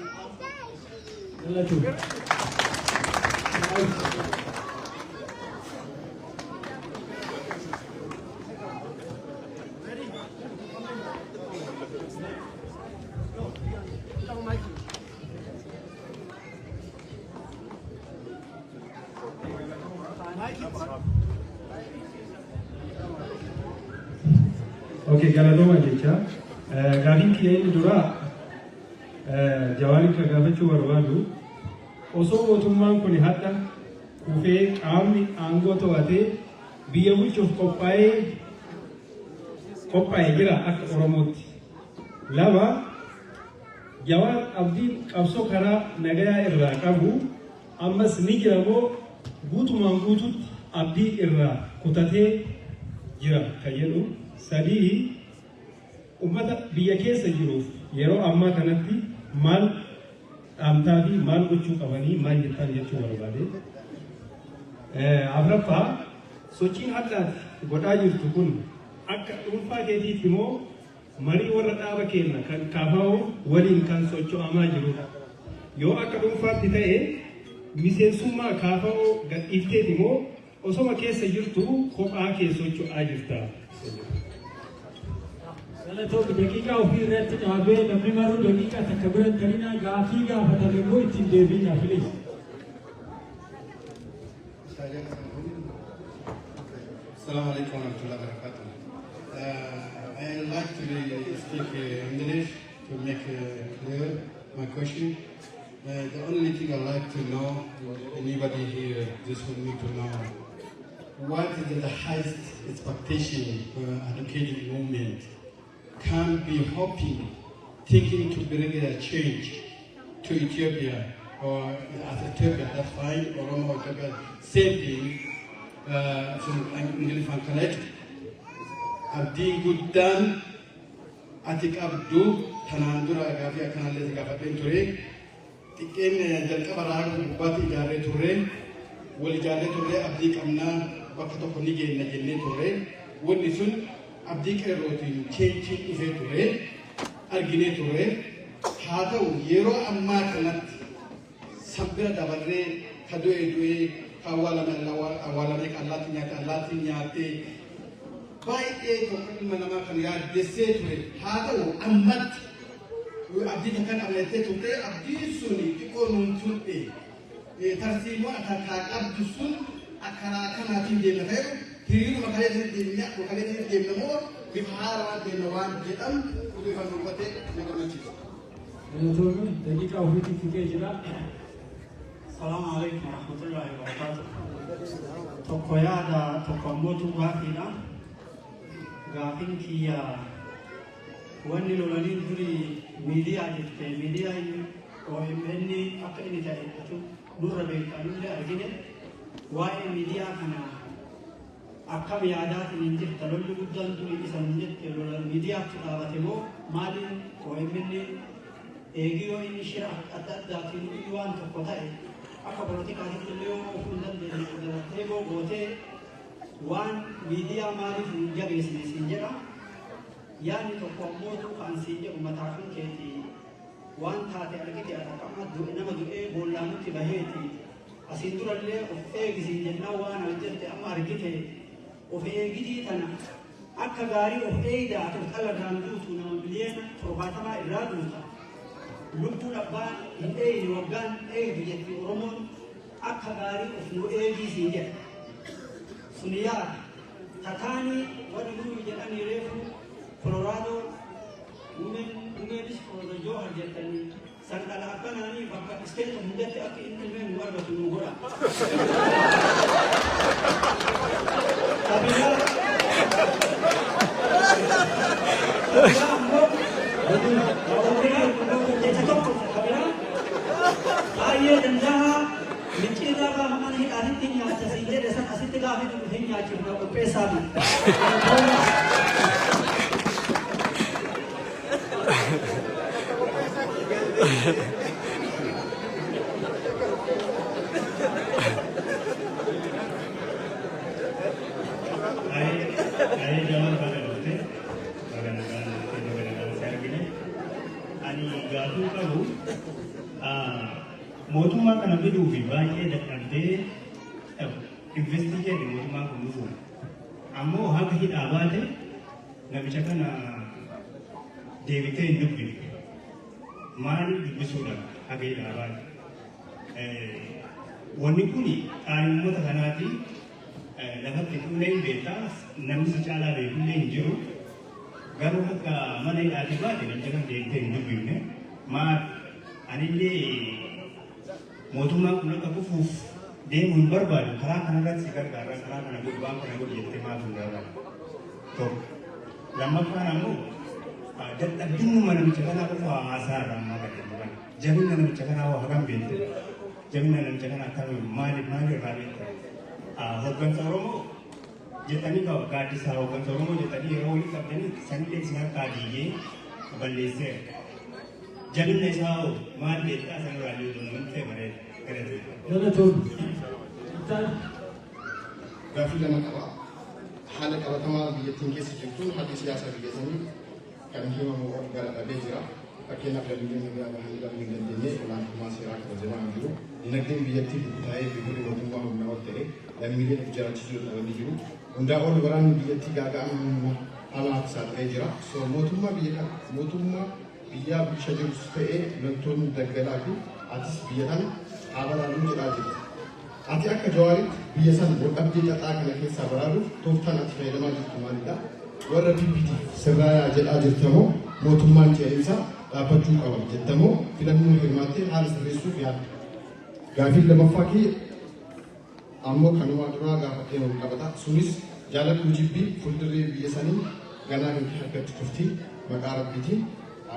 Okay, galatoma jecha. Gaafiin kiyya inni dura Jawaariin kan gaafachuu barbaadu osoo mootummaan kun hadda dhufee qaamni aangoo to'atee biyya bulchuuf qophaa'ee jira akka Oromootti. Lama Jawaar abdiin qabsoo karaa nagayaa irraa qabu ammas ni jira moo guutumaan guututti abdii irraa kutatee jira kan jedhu. Sadii ummata biyya keessa jiruuf yeroo ammaa kanatti maal dhaamtaa fi maal gochuu qabanii maal jettan jechuu barbaade. Afraffaa sochiin haddaati godhaa jirtu kun akka dhuunfaa keetiitti immoo marii warra dhaaba keenya kan kaafa'oo waliin kan socho'amaa jirudha. Yoo akka dhuunfaatti ta'e miseensummaa kaafa'oo gadhiifteeti immoo osoma keessa jirtu kophaa kee socho'aa jirta. Galatoon daqiiqaa ofii irratti dhaabee namni maruu daqiiqaa takka bira galina gaafii gaafatame immoo ittiin deebiin hafilee. Assalamu alaikum warahmatullahi wabarakatuh. I'd like to speak English to make clear my question. The only thing I'd like to know, anybody here just want me to know, what is the highest expectation for educated movement can be hoping, thinking to bring a change to Ethiopia, or as Ethiopia, that's fine, Oromo, Ethiopia, same thing, from English and correct. Abdi Guddan, Atik Abdu, Tanandura, Gavia, Kanales, Gavapen Ture, Tikin, Jalkabara, Bati Jare Ture, Wali Jare Ture, Abdi Kamna, Bakato Konige, Najene Ture, Wonisun, Abdi Kerotin, changing ife ture, argine ture, hata yero amma kanat sabbira dabarre kado edue kawala me kalati nyate bai e ko manama kan ya desse ture hata ammat abdi kan amete ture abdi suni ko nun tutte tarsimo ataka abdi sun أكنا كنا تيم ديم نفهم هيرو مكانه ديم نيا مكانه ديم نمو بفعال ديم نوان جتام وبيفهم نقطة نقطة نتيجة. دقيقة وفيتي في كيجرا. السلام عليكم ورحمة الله وبركاته. Tokoyada tokomotu gafina gafin kiya wani lolanin duri media jette media o emni akka ini ta'i atu nurra beekanu da argine waa'ee media kana akkam yaadaatiin hin jirta lolli guddaan duri isan hin jette lola meediyaatti dhaabate moo maaliin o emni eegiyoo inni shira adda addaatiin waan tokko ta'e akka politikaatitti illee yoo ofuu hin dandeenye daratee gootee waan miidiyaa maaliif hin jabeessine siin jedha yaadni tokko ammoo kan siin jedhu mataa kan keetii waan taate argite akkama nama du'ee boollaanutti baheeti asiin durallee of eegisiin jennaan waan hojjette amma argite of eegitii tana akka gaarii of eeydaa qal'arraan duutu nama miliyoona 70 irraa duuta. Lubbuun abbaan hin eeyne waggaan eegdu jetti Oromoon akka gaarii of nu eegii siin jedha. Suni yaada tataanii warri nuyi jedhanii reefu Koloraadoo Women's for the Johar jettanii sanqala akkanaanii bakka isteeta hundatti akka inni ilmeen nu argatu nu godha. Ayah dan jahat, mencela bahkan hari ini ada sihir dasar asyik tegak itu hanya cuma pesa. Ayah jangan pada nanti, kadang-kadang saya gini, ani gaduh kamu. Mootummaa kana fiduu fi baay'ee dadhabdee investigeeti mootummaa kun dhufu. Ammoo haga hidhaa baate namicha kana deebitee hin dubbine. Maal dubbisuudhaaf haga hidhaa baate. Wanni kun qaamota kanaati lafatti fuullee hin beektaa namni si caalaa beekullee hin jiru. Garuu akka mana hidhaatii baate namicha kana deebitee hin dubbifne. Maal anillee mootummaan kun akka kufuuf deemuu hin barbaadu karaa kanarratti si gargaara karaa kana godhu waan kana godhu jettee maatu hin gargaaru. Tokko lammaffaan ammoo dadhabbinnuma namicha kanaa qofa haasaa irraa ammaa gadi bu'an. Jabina namicha kanaa hoo hagam beekte jabina namicha kanaa akkamiin maali irraa beekte. Hoggansa Oromoo jettanii gaaddisaa hoggansa Oromoo jettanii yeroo waliin qabdanii sanillee isin harkaa diigee balleesseera. Jabina isaa hoo maal beektaa sanirraa yoo ta'u namni ta'e bareeda. Gaafii lama qaba. Haala qabatamaa biyyattiin keessa jirtuun haalli siyaasaa biyyatanii kan himamu gara dhabee jira. Fakkeenyaaf lammiileen nagaa bahanii dhabuu hin dandeenye olaantummaa seeraa kabajamaa hin jiru. Dinagdeen biyyattii bu'uura'ee biyyoonni mootummaa humna ol ta'e lammiileen of jiraachisuu dhabanii jiru. Hundaa ol waraanni biyyattii gaaga'ama hamaaf saaxilee jira. So mootummaa biyyaa bulchaa jirus ta'ee loltoonni daggalaa fi atis biyya kana haabaraaduu jedhaa jirti. Ati akka Jawaaritti biyya sana waldhabdee xaxaa kana keessaa baraaruuf tooftaan ati fayyadamaa jirtu maalidha? Warra PPT sirraa jedhaa jirtamoo mootummaan ce'umsaa dhaabbachuu qaba jettamoo filannoo hirmaattee haala sirreessuuf yaadda? Gaafiin lammaffaa kee ammoo kanumaa duraa gaafattee wal qabata. Sunis jaalalli jibbii fuulduree biyya sanii ganaa kan harkatti tuftii maqaa rabbiitiin.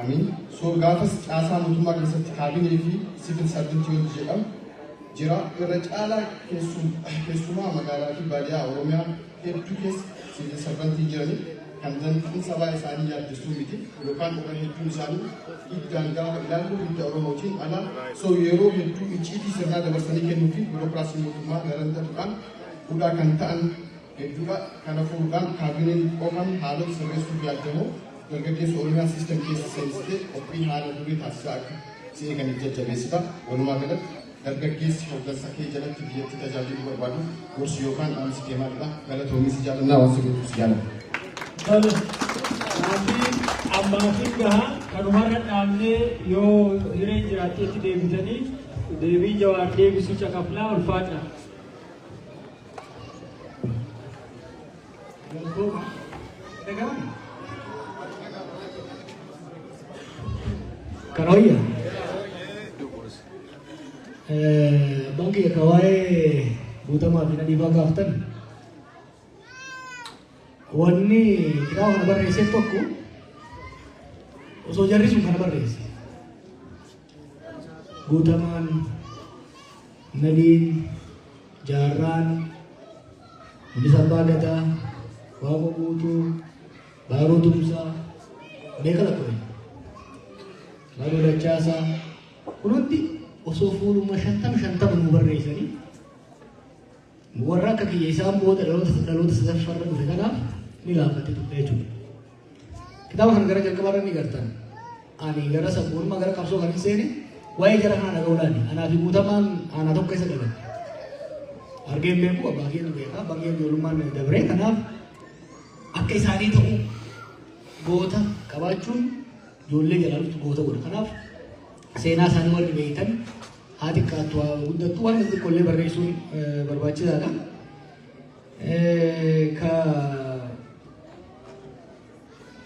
Amin. So gaafas caasaa mootummaa keessatti kaabinee fi siivil sarvintii yoo jedhamu jira. Irra caalaa keessumaa magaalaa fi baadiyyaa Oromiyaa hedduu keessa siivil sarvintii jiranii kan danfiin sabaa isaanii yaaddessuu miti yookaan irra hedduun isaanii iddaan gaafa ilaallu hidda Oromootiin ala so yeroo hedduu icciitii sirnaa dabarsanii kennuu fi biirookkiraasii mootummaa garantatuudhaan hudhaa kan ta'an hedduudha. Kana fuudhaan kaabineen qofaan haalota sirreessuuf yaadamoo dargaggeessa Oromiyaa siistem keessa seensitee qophii haala durii taasisaa akka si'ee kan jajjabeessita. Walumaa galatti dargaggeessi hoggansa kee jalatti biyyatti tajaajiluu barbaadu gorsi yookaan dhaamsi deemaadha. Galatoomis jaalannaa waan sirriitus jaalladha. Ammaa fi gahaa kanumarra dhaabnee yoo hireen jiraatteetti deebitanii deebii Jawaar deebisuu caqafnaa ulfaadha. galatooma. Dhagaman. Kanoya. Bangki ya kawai utama bina di bagaftan. Wani kita akan berresi toko. Uso jari sungkan berresi. Gutaman, Nadine, Jaran, bisa badata, bawa butuh, baru tumsa, mereka lakukan. Lalu ada jasa, kunanti, usufulu masyantam mengubarresa ni. Muarra kaki isam buat lalu sesafar mereka nak nilamat itu leju. Kita akan gara-gara kemarin ni gertan, ani gara sabun magara kapso kami sini. Wai jarang anak gaulani, anak ibu taman, anak tok kaisa dalam. Argem bembu, bagian mereka, bagian joluman dabre, karena akai sari tu gota, kabacun, jolle jalan tu gota gota, karena sena sanwar dibaitan, hati katua, udah tuan itu kolle berresun berbaca dalam,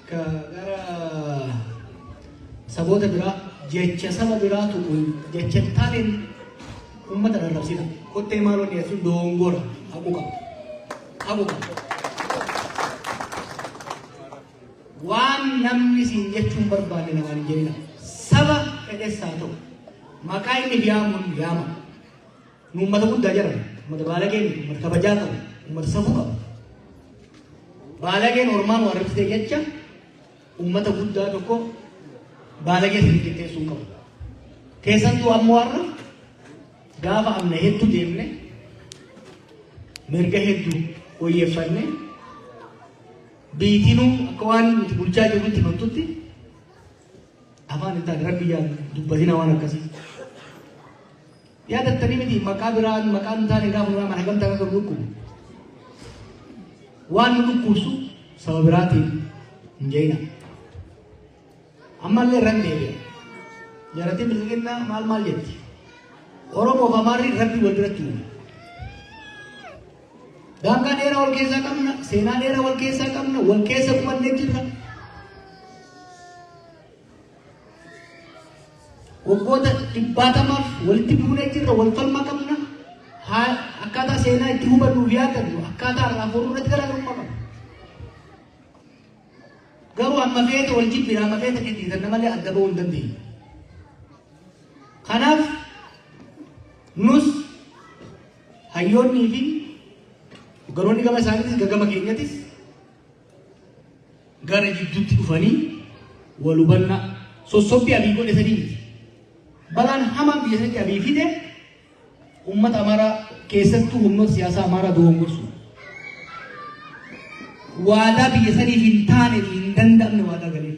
gara sabota berak. Jecha sama biratu jecha talin umat ada dalam sini. Kote malu ni asu donggor aku kan. Wan namni sinje cumber bani namani jadi saba kede satu. Maka ini diamun diama. Numma tu pun dajar. Umat balage umat kabajata umat sabuka. Balage normal waris de jecha umat buddha toko. Balage sedikit sungkap. Kesan tu amwarna, gawa amne hetu demne, merga hetu oye farne, bitinu kawan bulcha jogi timantuti, apa nita grabi yang dubazina wana kasi. Ya dat tadi mesti makabiran makan tadi dah mulai mahagam tangan keruku. Wan lukusu sabirati menjadi. Amalnya rande, jarati berkena mal jadi. Orang mau pamari rapi berderatu. Dangka daerah wal kesa kamna, sena daerah wal kesa kamna, wal kesa kuman nekira. Waktu ibata maf, wal tipu nekira, wal falma kamna. Akata sena tiuban nubiatan, akata rapor nekira rumah. Garu amma feete wal jibbi amma feete kiti tanna male adaba wal dandi. Kanaaf nus hayyoonni fi garoonni gama isaaniitis gagama keenyatis gara jidduutti dhufanii wal hubannaa sossobbii abii godhe sadii miti. Balaan hamaan biyya sanatti abii fide uummata amaaraa keessattuu humnoota siyaasaa amaaraa dogongorsu. Waadaa biyya sanii hin taane hin danda'amne waadaa galee.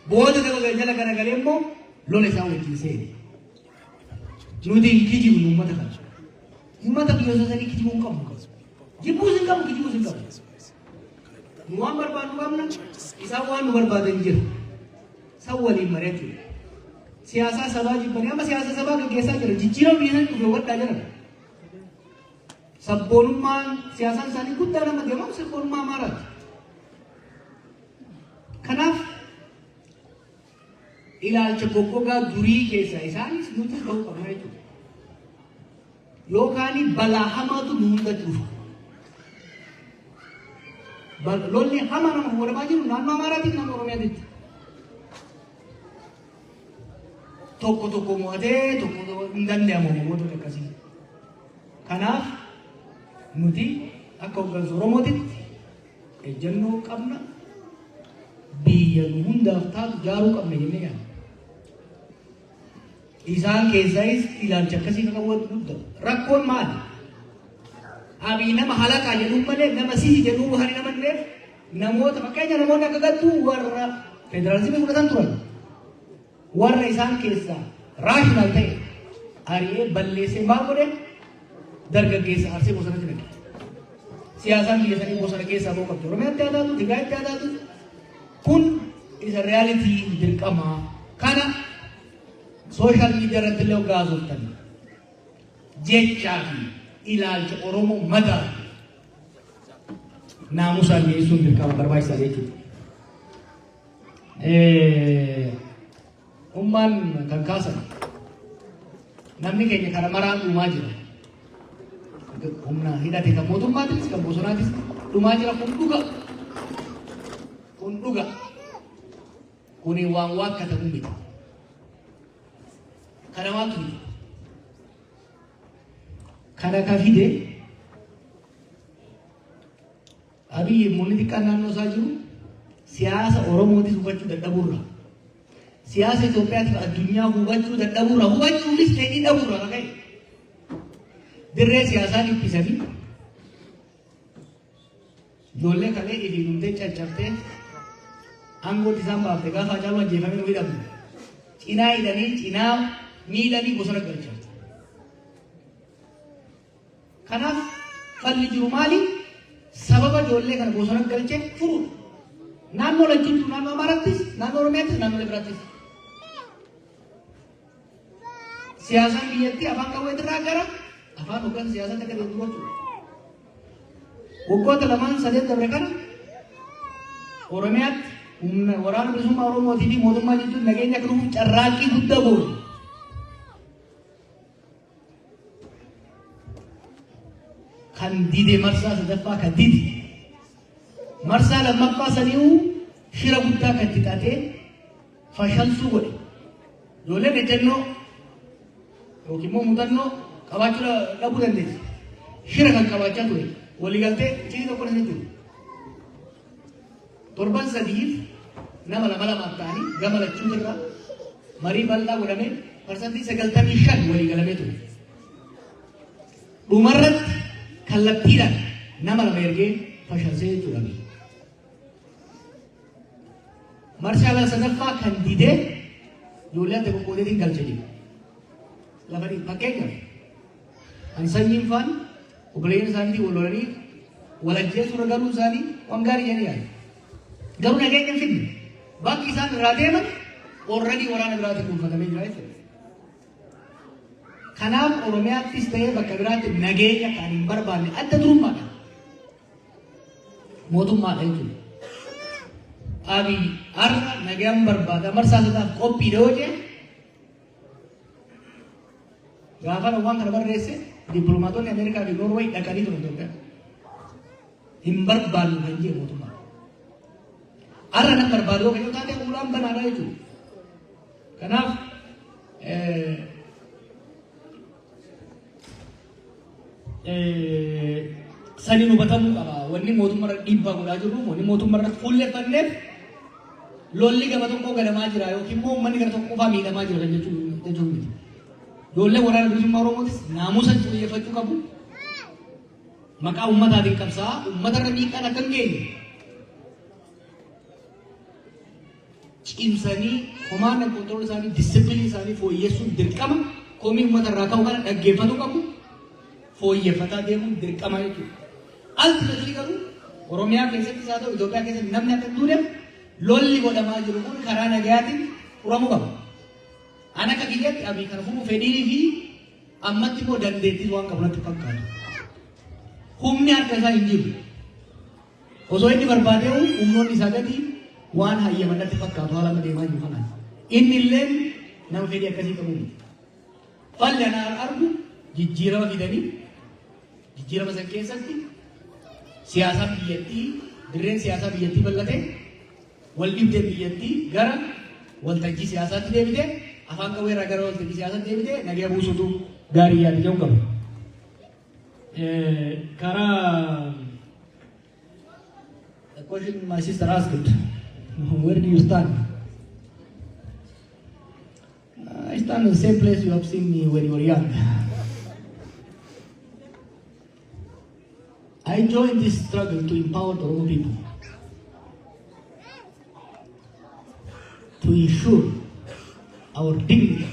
Booda jala kana galee immoo lola isaa wajjin seene. Nuti hin kijibu uummata kana. Uummata biyya sanii kijibuu hin qabu. Jibbuus hin qabu, kijibuus hin qabu. Nu waan barbaadu qabna, isaan waan nu barbaadan jira. Isaan waliin mari'achuu. Siyaasaa sabaa jibbanii amma siyaasa sabaa gaggeessaa jira. Jijjiirama biyya sanii dhufee waddaa jira. Sabboonummaan siyaasaan isaanii guddaa nama deemamu sabboonummaa Amaaraati. Kanaaf ilaalcha goggogaa durii keessaa isaanis nuti ta'uu qabna jechuudha. Yookaan balaa hamaatu nu hundatti dhufa. Lolli hamaa nama godhamaa jiru naannoo Amaaraatiif naannoo Oromiyaatitti. Tokko mo'atee tokko hin danda'amu mo'atuu akkasii. Kanaaf nuti akka hoggansa Oromootitti ejjennoo qabna biyya nu hundaaf taatu jaaruu qabna jennee yaadna. Isaan keessaayis ilaalcha akkasii kan qabu guddaa. Rakkoon maali? Abii nama halaqaa jedhuun malee nama sii jedhuu hari namanneef namoota fakkeenya namoonni akka gattuu warra federaalizimii fudhatan turan. Warra isaan keessaa raashinaal ta'e ari'ee balleessee maal godhe dargaggeessa arsee bosonatti naqe. Siyaasaan biyya sanii bosona keessaa moo qabdi. Oromiyaatti haa taatu, Tigraayitti haa taatu. Kun isa reyaalitii dirqamaa kana sooshaal miidiyaa irratti illee hoggaa haasoftan jechaa fi ilaalcha Oromoo madaa naamusaan dhiyeessuun dirqama barbaachisaa jechuudha. Ummaan kan kaasan namni keenya kana maraan dhumaa jira. Humna hidhate kan mootummaatis kan bosonaatis dhumaa jira kun dhuga. Kun dhuga. Kuni waan waakkatamu miti. Kana waatu miti. Kana ka fide Abiyyi mulli xiqqaan naannoo isaa jiru siyaasa Oromootis hubachuu dadhabuurra. Siyaasa Itoophiyaatiif addunyaa hubachuu dadhabuurra. Hubachuunis ta'ee dhabuurra raka'e. Dirree siyaasaa dhiphisanii ijoollee kalee hidhiidhumtee caccabtee aangootti isaan baafte gaafa Hacaaluu ajjeefamee nu hidhamu. Cinaa hidhanii cinaa miidhanii bosona galchan. Kanaaf falli jiru maali? Sababa ijoollee kana bosona galchee furuudha. Naannoo lachuttuu naannoo Amaarattis, naannoo Oromiyaattis, naannoo biraattis. Siyaasaan biyyattii afaan qawweetirraa gara afaan hoggan siyaasa akka deemu gochuudha. Waggoota lamaan sadeen dabre kana Oromiyaatti humna waraana bilisummaa Oromootii fi mootummaa jechuun nageenya akka dhufuuf carraaqqii guddaa goone. Kan dide marsaa sadaffaa kan dide marsaa lammaffaa sanii'uu shira guddaa kan xixatee fashalsuu godhe. Ijoolleen ejjennoo yookiin immoo muuxannoo qabaachuu dhabuu dandeessi. Shira kan qabaachaa ture waliigaltee cidii tokko ni jiru. Torban sadiif nama lama lamaaf ta'anii gama lachuu irraa marii bal'aa godhamee parsantii 95 waliigalamee ture. Dhumarratti kallattiidhaan nama lama ergee fashalsee jechuudha. Marsaa sadaffaa kan didee ijoollee adda qoqqoodeetiin galche jiru. Lafanii fakkeenyaaf kan sanyiin faan obboleeyyan isaaniitiin wal lolanii walajjeessuurra galuu isaanii waan gaarii jedhanii yaadu. Garuu nageenya finne bakki isaan irraa deeman already waraana biraatiin kuufatamee jira jechuudha. Kanaaf Oromiyaattis ta'ee bakka biraatti nageenya kan hin barbaanne adda durummaadha. Mootummaadha jechuudha. Abiy har'a nagaan barbaada marsaa sadaaf qophiidha yoo jedhe gaafa waan kana barreesse dippiloomaatonni Ameerikaa fi Noorweey dhaqanii turan Itoophiyaa. Hin barbaannu kan jedhe mootummaa. Har'a nan barbaadu yoo taate ulaan banaadha jechuudha. Kanaaf saniin hubatamuu qaba. Wanni mootummaarra dhiibbaa godhaa jirru, wanni mootummaarra fuulleeffanneef lolli gama tokkoo gadamaa jira yookiin immoo uummanni gara tokko qofaa miidhamaa jira jechuun miti. Ijoollee waraana bilisummaa Oromootis naamusa xiyyeeffachuu qabu. Maqaa uummataatiin qabsaa uummatarra miidhaan akka hin geenye cimsanii komaanda kontirool isaanii disipiliinii isaanii fooyyessuun dirqama. Komii uummatarraa ka'u kana dhaggeeffatu qabu. Fooyyeffataa deemuun dirqama jechuudha. Ultimately garuu Oromiyaa keessattis haa ta'u Itoophiyaa keessatti namni akka hin duuneef lolli godhamaa jiru kun karaa nagayaatiin furamuu qaba. Ana akka kiyyatti Abiy kana furuu fedhiinii fi ammatti immoo dandeettii waan qabu natti fakkaatu. Humni harka isaa hin jiru. Osoo inni barbaadee humnoonni isaa gadi waan hayyaman natti fakkaatu haala deemaa jiru kanaan. Inni illee nama fedhii akkasii qabu miti. Falli ana argu jijjiirama fidanii jijjiirama san keessatti siyaasaa biyyattii dirreen siyaasaa biyyattii bal'ate wal dhibdee biyyattii gara waltajjii siyaasaatti deebite afaan qawweerraa gara waltajjii siyaasaatti deebite nagaa buusutu gaarii yaadu jedhu qabu. The question my sister asked, where do you stand? I stand in the same place you have seen me when you were young. I joined this struggle to empower the Oromo people, to ensure our dignity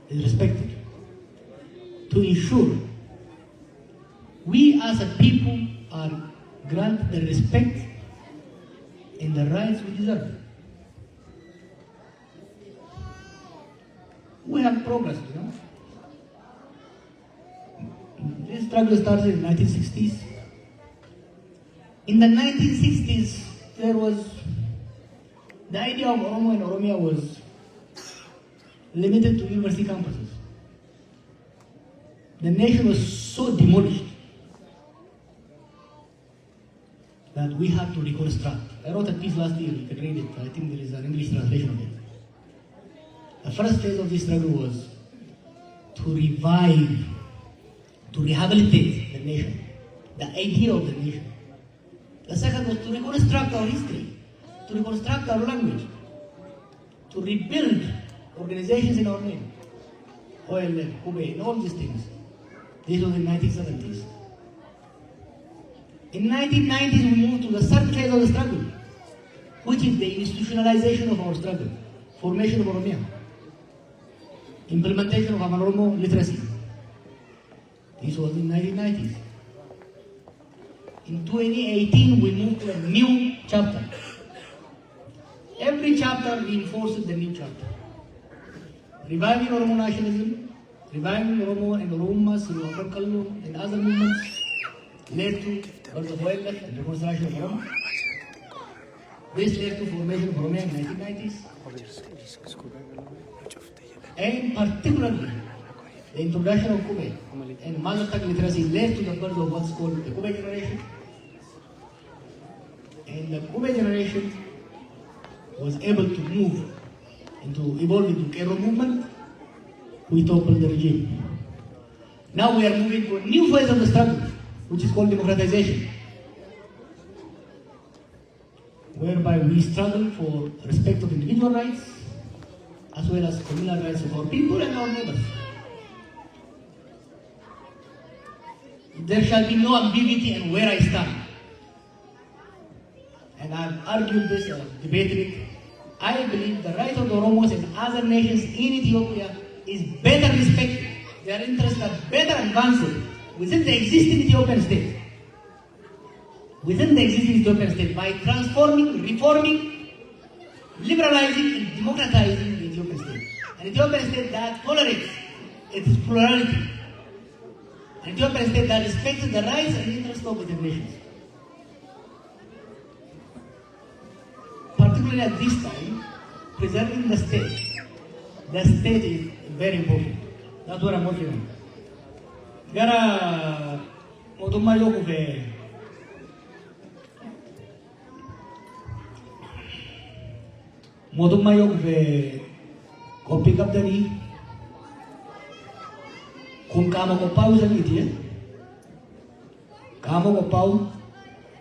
is respected, to ensure we as a people are granted the respect and the rights we deserve. We have progressed, you know. This struggle started in the 1960s. In the 1960s, there was the idea of Oromo and Oromia was limited to university campuses. The nation was so demolished that we had to reconstruct. I wrote a piece last year, you can read it. I think there is an English translation of it. The first phase of this struggle was to revive, to rehabilitate the nation, the idea of the nation. The second was to reconstruct our history, to reconstruct our language, to rebuild organizations in our name, OLF, Kube, and all these things. This was in 1970s. In 1990s, we moved to the third phase of the struggle, which is the institutionalization of our struggle, formation of Oromia, implementation of Oromo literacy. This was in 1990s. In 2018, we moved to a new chapter. Every chapter reinforces the new chapter. Reviving Oromo nationalism, reviving Oromo and Oromas, Oromo Kallu, and other movements led to the OLF and reconstruction of Oromo. This led to formation of Oromia in 1990s. And particularly, the introduction of Kube and mother tongue literacy led to the birth of what's called the Kube generation. And the Kube generation was able to move evolve into Kero movement. We toppled the regime. Now we are moving to a new phase of the struggle, which is called democratization, whereby we struggle for respect of individual rights, as well as communal rights of our people and our neighbors. There shall be no ambiguity in where I stand. And I've argued this, debated it. I believe the rights of the Oromos and other nations in Ethiopia is better respected. Their interests are better advanced within the existing Ethiopian state. Within the existing Ethiopian state by transforming, reforming, liberalizing and democratizing the Ethiopian state. An Ethiopian state that tolerates its plurality. An Ethiopian state that respects the rights and interests of the nations. Particularly at this time, preserving the state is very important. That's what I'm working on. Gara motumma yokufe motumma yokufe kopi kapdani kun kama kopau saniti ya kama kopau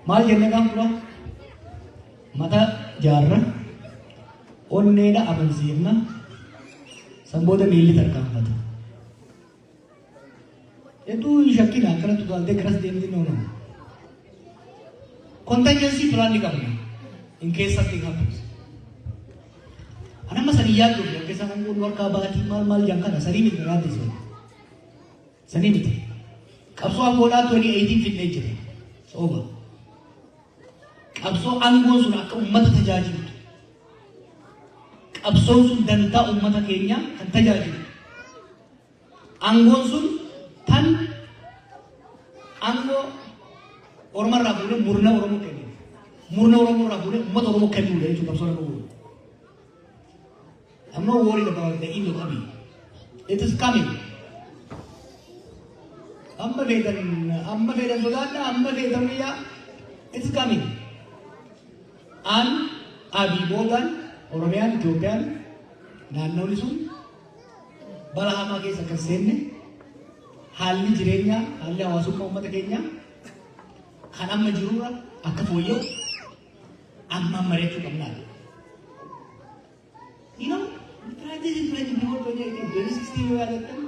mal jenne kam pura mata jarra onneda amansiirna samboda miilli tarkaanfata itu shakkina akkana tutaaltee garas deemti noono contingency plan ni qabna in case something happens anamma sani yaaddu keessa hanguun warqaa baatii maal jankana sanii miti raaddi sanii miti qabsoo angoodhaa 2018 fidnee jire sooba qabsoo angoon sun akka ummata tajaajilu qabsoon sun dantaa ummata keenya kan tajaajilu angoon sun tan angoo oromarraa fuudhee murna oromoo kennu murna oromoorraa fuudhee ummata oromoo kennuudha jechuudha qabsoon akka godhu. I'm not worried about the Indo coming. It is coming. Amma vedan sodana, amma vedan riya. It's coming. And abi bodan Oromiyaan Itoophiyaan naannoon sun bara hamaa keessa kan seenne haalli jireenyaa haalli hawaasummaa uummata keenyaa kan amma jirurra akka fooyya'u amma mari'achuu qabnaadha. You know, this is 2016 we are at them.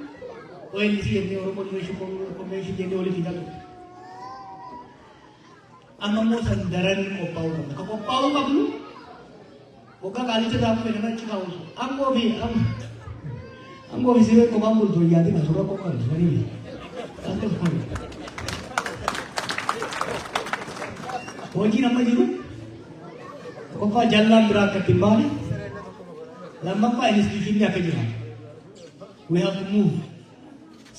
OLC and the Oromo Liberation Convention jennee waliif hidhatu. Amma immoo san daran qophaa'uu qabna. Kan qophaa'uu qabnu waggaa qaalicha gaafa fedhan achi kaa'uusu. Angoo fi siree qophaan bultu yaadina suuraa qophaan sanii. Hojiin amma jiru qophii jallaan biraa akka ittiin baane lammaffaa institutionii akka jiran. We have to move.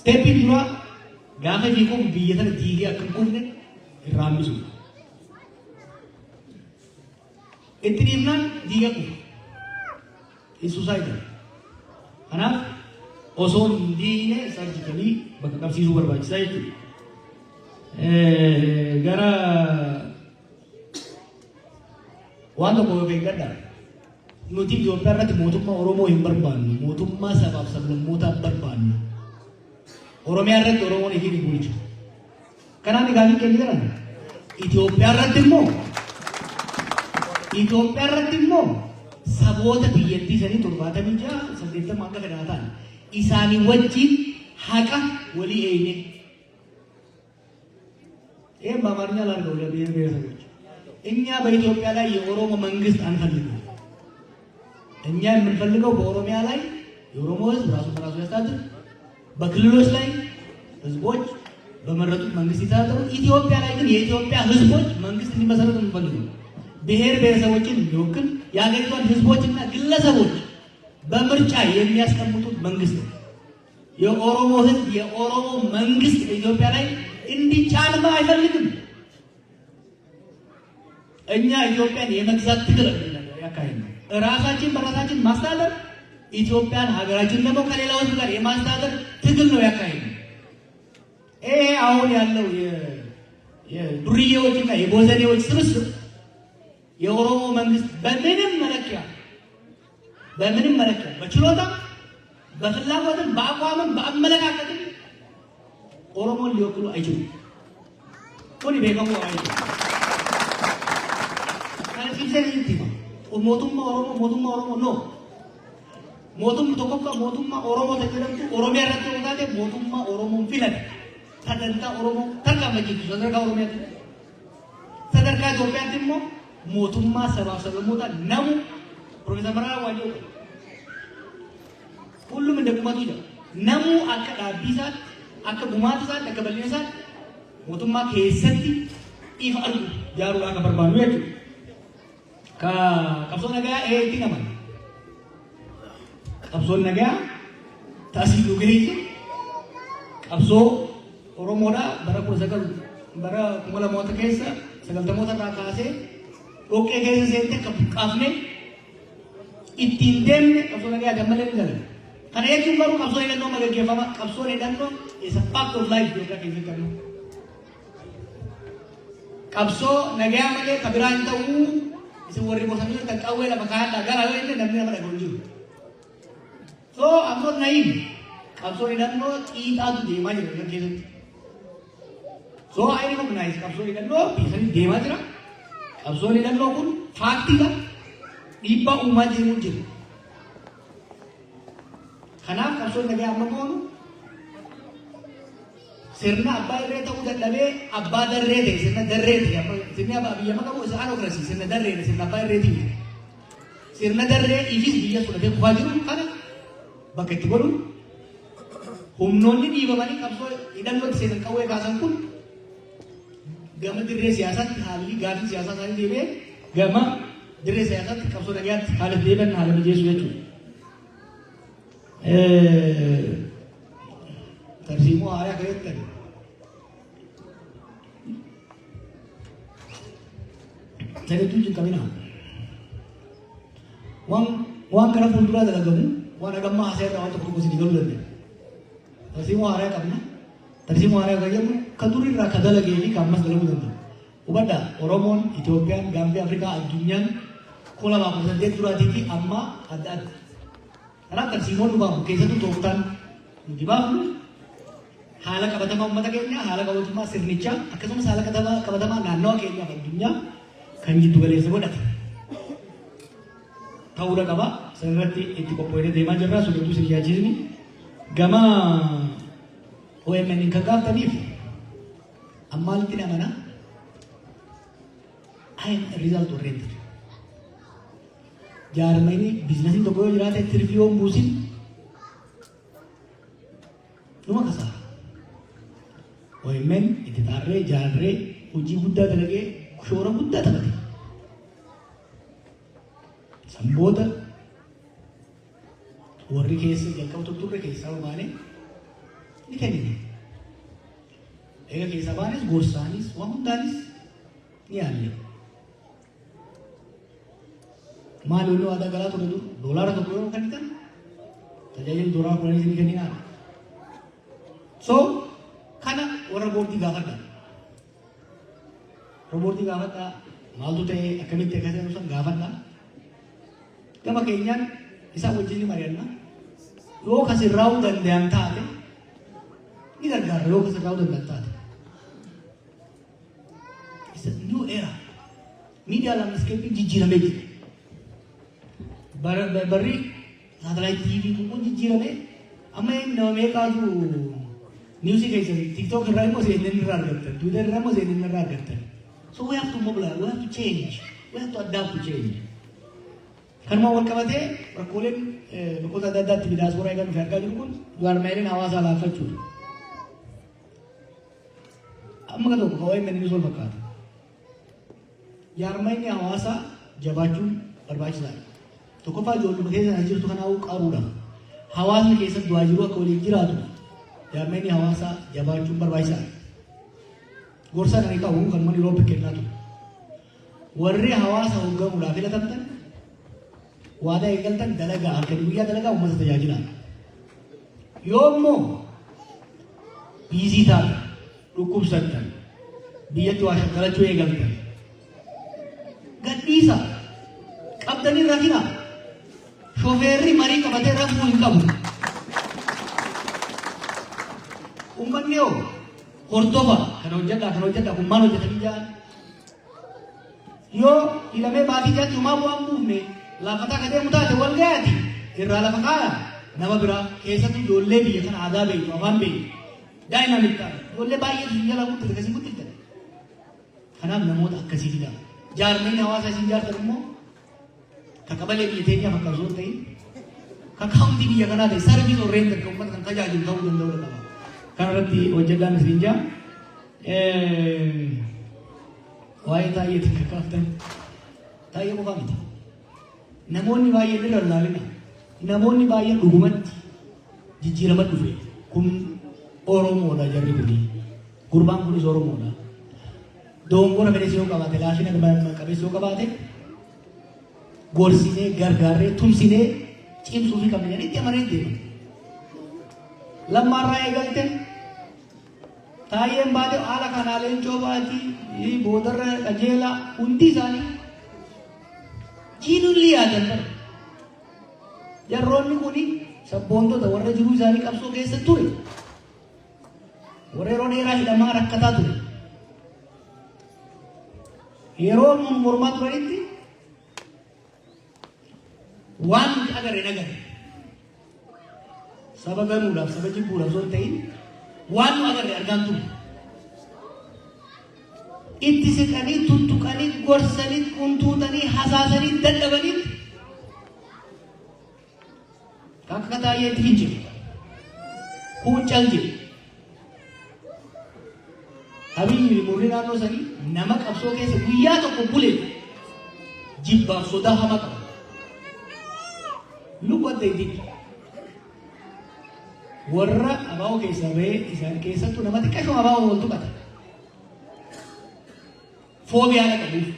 Stepping dura gaafa jeeqoo biyya tana diigee akka hin qufne irraa hambisu. itti dhiibnaan diiga dhufa. Suicide. Kanaaf osoo hin diine sarjikalii bakka qabsiisuu barbaachisaa jechuudha. Gara waan tokko yoo beekadha. Nuti Itoophiyaa irratti mootummaa Oromoo hin barbaannu, mootummaa sabaaf sablammootaaf barbaannu. Oromiyaa irratti Oromoon ifiin hin bulchu. Kanaaf egaa hin kennu jedhan. Itoophiyaa irratti immoo saboota biyyattii sanii 76 akka fedhaa ta'an isaanii wajjin haqa walii eeyne. በአማርኛ ላድርገው ለብሔር ብሔረሰቦች እኛ በኢትዮጵያ ላይ የኦሮሞ መንግስት አንፈልግም። እኛ የምንፈልገው በኦሮሚያ ላይ የኦሮሞ ህዝብ ራሱን በራሱ ያስተዳድር፣ በክልሎች ላይ ህዝቦች በመረጡት መንግስት ይተዳደሩ። ኢትዮጵያ ላይ ግን የኢትዮጵያ ህዝቦች መንግስት እንዲመሰረት የምንፈልገው ብሔር ብሔረሰቦችን የሚወክል የሀገሪቷን ህዝቦችና ግለሰቦች በምርጫ የሚያስቀምጡት መንግስት ነው። የኦሮሞ ህዝብ የኦሮሞ መንግስት በኢትዮጵያ ላይ እንዲጫንማ አይፈልግም። እኛ ኢትዮጵያን የመግዛት ትግል ያካሄድ ነው። ራሳችን በራሳችን ማስተዳደር ኢትዮጵያን ሀገራችን ደግሞ ከሌላው ህዝብ ጋር የማስተዳደር ትግል ነው ያካሄድ ነው። ይሄ አሁን ያለው የዱርዬዎችና የቦዘኔዎች ስብስብ የኦሮሞ መንግስት በምንም መለኪያ በችሎታ በፍላጎትም በአቋምም በአመለካከትም ኦሮሞን ሊወክሉ አይችሉም። ሁሉ ቤቀሙ አይችሉም። ከዚህ ሞቱማ ኦሮሞ ነው። ሞቱም ተቆጣ ሞቱማ ኦሮሞ ተጀለምቱ ኦሮሚያ ረተ ወዳቴ ሞቱማ ኦሮሞን ፊለን ተደንታ ኦሮሞ ተርካመጂ ተደርጋ ኦሮሚያ ተደርጋ ኢትዮጵያ ደግሞ ሞቱማ ሰባሰበሞታ ነሙ ፕሮፌሰር መረራ ዋጆ ሁሉም እንደቁመቱ ይላል ነሙ አከዳቢሳት akka gumaatisaatti akka bal'inasaatti mootummaa keessatti ifa argu jaaruudhaan akka barbaannu jechuudha. Qabsoon nagaa itti naman. Qabsoon nagaa taasisuu dhugeessi qabsoo Oromoodhaa bara 1900 keessa 90moota irraa kaasee dhoqqee keessa seentee akka buqqaafne ittiin deemne qabsoo nagaa gammalee ni galan. Kana jechuun garuu qabsoon hidhannoo magaggeeffama. Qabsoon hidhannoo is a part of life yookaan keessatti argamu. Qabsoo nagaa malee kabiraan ta'uu isin warri bosanii kan qawwee lafa kaa'adhaa gara yoo inni namni nama dhagahu jiru. So I'm not naive. Qabsoo hidhannoo xiixaatu deemaa jira kan keessatti. So I recognize qabsoo hidhannoo biisanii deemaa jira. Qabsoon hidhannoo kun faaktiidha. Dhiibbaa uumaa jiru jira. Kanaaf qabsoon nagaa amma boonu sirna abbaa irree ta'uu dadhabee abbaa darree ta'e sirna darree ta'e sirni abbaa biyya maqabu isa anokrasii sirna darree sirna abbaa irree ta'e sirna darree ifis biyya fudhatee kufaa jiru kana bakka itti godhu humnoonni dhiibamanii qabsoo hidhannootti seenan qawwee kaasan kun gama dirree siyaasaatti haalli gaafii siyaasaa isaanii deebi'ee gama dirree siyaasaatti qabsoo nagaatti haala deebi'an haala mijeessu jechuudha. Tarsiimoo haaraa keessatti sanitu jinkamina waan kana fuulduraa dalagamu waan agammaa haasa'irraa waan tokko gosi digaluu danda'a. Tarsiimoo haaraa qabna. Tarsiimoo haaraa fayyadamu kan durirraa ka dalagee fi kan ammas dalaguu danda'a. Hubadhaa Oromoon, Itoophiyaan, Gaambii, Afrikaa, addunyaan 2018 duraatii fi amma adda adda. Kanaaf tarsiimoon nu baamu keessattuu tooftaan nuti baafnu haala qabatamaa uummata keenyaa, haala qabatamaa sirnichaa akkasumas haala qabatamaa naannawa keenyaaf addunyaa kan jiddu galeessa godhate ta'uudha qaba. Sanirratti itti qophoofnee deemaa jirra. Sodatuu siyyaachisni gama OMN kan gaafataniif ammaalitti namana I am a result oriented. Jaarmanii biizinasiin tokko yoo jiraate tirfii yoo buusin numa kasaara. OMN itti taarree jaarree hojii guddaa dalagee shoora guddaa taphate. Sanboota warri keessa jalqaba turre keessaa baane ni kennine. Egaa keessa baanes gorsaanis waan hundaanis ni yaalle. maal yoo waadaa galaa ture dur doolaara tokko yoo kennitan tajaajila doolaara kudhanii isinii kenninaa. So kana warra boordii gaafadha. Boordii gaafadha maaltu ta'e akkamitti akka ta'e san gaafadha. Gama keenyaan isaa wajjin mari'anna. Yoo kasirraa'uu danda'an taate ni gargaara yoo kasirraa'uu danda'an taate. It's a new era. Media landscape jijjiiramee jira. Barri satellite TV kun jijjiiramee amma nama meeqaatu niwusii keessatti TikTok irraa immoo seenan irraa argattan, Twitter irraa immoo seenan irraa argattan. So we have to mobilize, we have to change, we have to adapt to change. Kanuma wal qabatee rakkooleen bakkoota adda addaatti diaasporaa eegaluuf argaa jiru kun jaarmaaleen hawaasaa laaffachuudha. Amma ka tokko kawaa inni wal fakkaata. Jaarmaaleen hawaasaa jabaachuun barbaachisaadha. Tokkoffaa ijoolluma keessa jirtu kanaafuu qaruudha. Hawaasni keessatti du'aa jiru akka waliin jiraatu jaarmaaleen hawaasaa jabaachuun barbaachisaadha. Gorsa kan qabu kan manni yeroo kennaa ture. Warri hawaasa hoogganuudhaaf filatamtan waadaa eegaltan dalagaa akka guyyaa dalagaa uummata tajaajilaa. Yoo immoo biizii taate dhukkubsattan biyyatti waa shakkalachuu eegaltan gadhiisa qabdanii rafina shofeerri marii qabatee rafuu hin qabu. Uummanni yoo hordofa kan hojjedha kun maal hojjetanii jaan yoo hidhamee baatii jaatti homaa bu'aan buufne lafataa ka deemu taate wal gayaati irraa lafa kaaya nama biraa keessatti ijoollee biyya kana aadaa beektu afaan beektu daa'imman ta'an ijoollee baay'eetu hin jala guddate akkasii guddate. Kanaaf namoota akkasii fida. Jaarmeen hawaasaa isin jaartan immoo ka qabalee biyya teenyaaf akka osoo ta'in ka kaawuntii biyya kanaa ta'e sarbiis horreen takka uummata kan tajaajilu ta'uu danda'uu qaba. Kanarratti hojjedhaan isin jaa waa'ee taayyeetiin kakkaaftan taayyee qofaa miti. Namoonni baay'een irra ilaalina. Namoonni baay'een dhugumatti jijjiirama dhufe kun Oromoodha jarri kuni. Gurbaan kunis Oromoodha. Dongora fedhes yoo qabaate laafina qabeessa yoo qabaate gorsinee gargaarree tumsinee cimsuu fi qabne jedhanii itti amanee deema. Lammaarraa eegalte taayyeen baate haala kanaaleen coobaatii boodarra qajeelaa hundi isaanii jiinulli yaadan bara. Jarroonni kuni sabboontota warra jiruu isaanii qabsoo keessa ture. Warra yeroo dheeraa hidhamaa rakkataa ture. Yeroo nun mormaa turanitti waan nuti agarre nagarre. Saba ganuudhaaf saba jibbuudhaaf osoo hin ta'in waan nu agarre argaan ture. Itti siqanii tuttuqanii gorsanii kuntuutanii hasaasanii dadhabanii akka taayyeetti hin jiru. Kuuccal jiru. Abiyyi murri naannoo sanii nama qabsoo keessa guyyaa tokko bulee jibbaaf sodaa hama qaba. Look what they did. Warra abaa'oo keessa bahee isaan keessattuu nama xiqqashoo abaa'oo wal tuqata. Foobiyaa qabuuf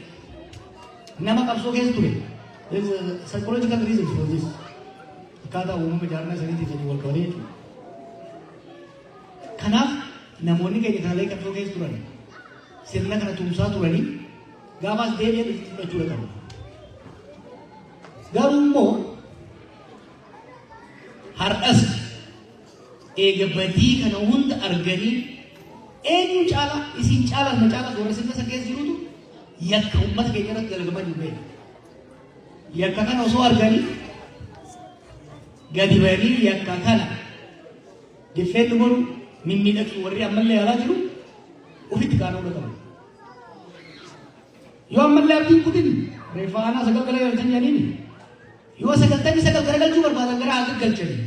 nama qabsoo keessa ture. There is a psychological reason for this. Akkaataa uumama jaarmaa saniitiin sadii wal qabatee jechuudha. Kanaaf namoonni keenya kanallee qabsoo keessa turan sirna kana tumsaa turanii gaafaas deebi'an itti fudhachuudha qabu. Garuu immoo har'as eega badii kana hunda arganii eenyu caala isin caalas na caalas warra sirna isa keessa jirutu yakka uummata keenya irratti dalagamaa jiru beeku. Yakka kana osoo arganii gadi ba'anii yakka kana diffeenni godhu mimmiidhagsu warri ammallee yaalaa jiru ofitti kaanuu qabu. Yoo ammallee abdiin kutin reeffaanaa sagal garagalchan jedhaniini yoo sagaltamii sagal garagalchuu barbaadan gara haa galchanii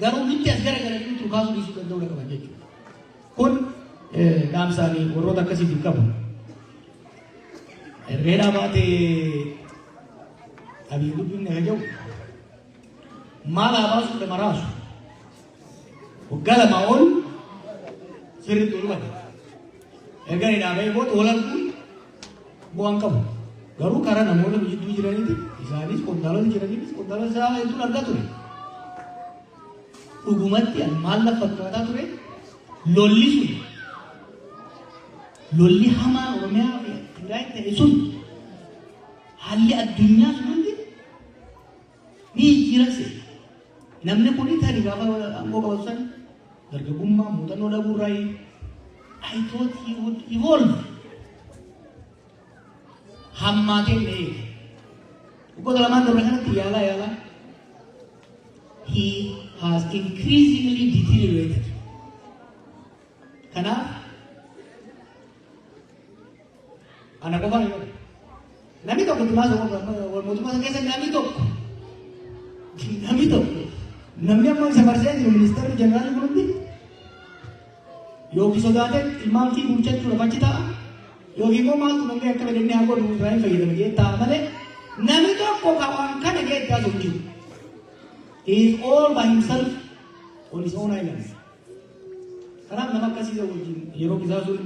garuu nutti as garagalchuu turu kaasuu dhiisuu danda'uu qaban jechuudha. Kun dhaamsaanii warroota akkasiitiin qabu. Reedhaa baatee abii guddinni haa jiru maal haa baasu lama raasu. Waggaa lamaa ol sirriitti ol bade. Erga ni dhaabee booda wal arguun bu'aan qabu. Garuu karaa namoota jidduu jiraniiti Isaanis qondaalota jiraniinis qondaalota isaa hedduun argaa ture. Dhugumatti maal lafa fakkaataa ture lolli sun lolli hamaan Oromiyaa fi Tigraay ta'e sun haalli addunyaa sun hundi ni jijjiirase. Namni kun tarii gaafa aangoo qabatu san dargaggummaa muuxannoo dhabuurraa I thought he would evolve. Hammaatee ta'e. Ukoota lamaan darbe kanatti yaala. He has increasingly deteriorated. Kanaaf ana qofa yoo namni tokko dimaasa mootummaa sana keessa namni tokko namni amma isa marsee jiru ministeerri jeneraali kun hundi yookiin sodaatee ilmaan fi bulchachuudhaaf achi ta'a yookiin immoo maaltu namni akka fedhannee haa godhu irraa hin fayyadame jedhee ta'a malee namni tokko waan kana geeddaa sun jiru. He is all by himself on his own island. Kanaaf nama akkasii wajjin yeroo isaa sun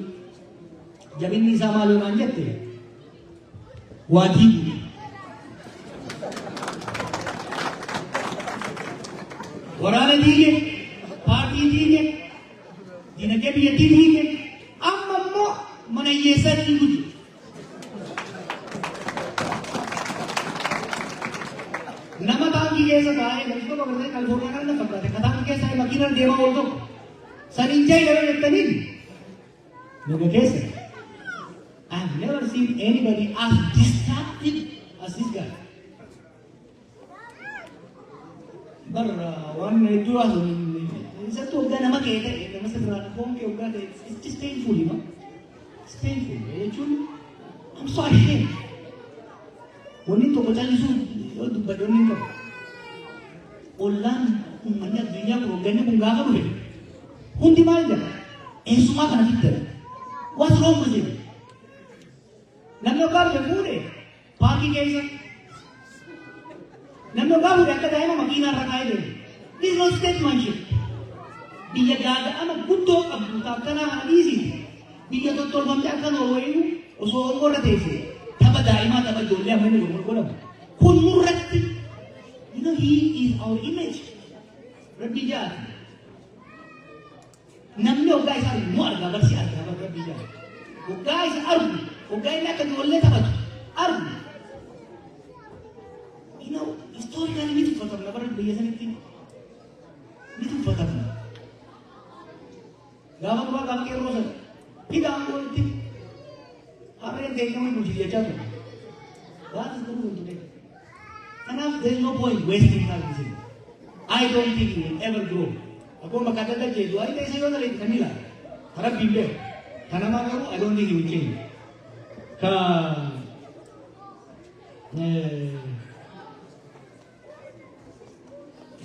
jabinni isaa maal yoonaan jette waa diigu. Waraana diige, paartii diige, dinagdee biyyattii diige, amma immoo mana hiyyeessaa diigu jiru. Nama taankii keessa taa'ee lafa tokko gartee Kaalifoorniyaa kan lafa fakkaate kataanki keessa makiinaan deemaa oolu tokko saniin jaayilama jettaniin naga keessa I have never seen anybody as distracted as this guy. One hedduu isatti waggaa nama kee ta'e nama sirraa foon kee waggaa ta'e it's just painful, you know. It's painful jechuun I'm so ashamed. Wanni tokko callisuu yoo dubbaddoonni hin qabu. Ollaan uummanni addunyaa kun hoogganni kun gaafa dhufe hundi maal jedha eessumaa kana fiddara. What's wrong with him? Namni ogaa dhufe fuudhe paarkii keessa namni ogaa fuudhe akka daa'ima makiinaa irra kaa'ee deemu. This is not statesmanship. Biyya gaaga'ama guddoo qabdu taakkanaa hadiisiiti. Biyya tottolfamte akka Noorweeyyu osoo warra teesse tapha daa'imaa tapha ijoollee amma inni godhamu. Kun nurratti you know he is our image. Rabbi jaati. Namni ogaa isaa nu argaa barsi argaa bakka Rabbi jaati. Ogaa isa argu ogaa inni akka ijoollee taphatu argu. You know historically ni tuffatamna bara biyya sanitti ni tuffatamna. Gaafa duraa gaafa qeerroo sana hidhaan walitti harreen deegamanii bulchi jechaa ture. What is the rule today? Enough, there is no point wasting time with him. I don't think he will ever grow. Akkuma makatata jeetu, ay tayo sa'yo na rin kanila. Harap bimbe. Kanama karu, I don't think he will change.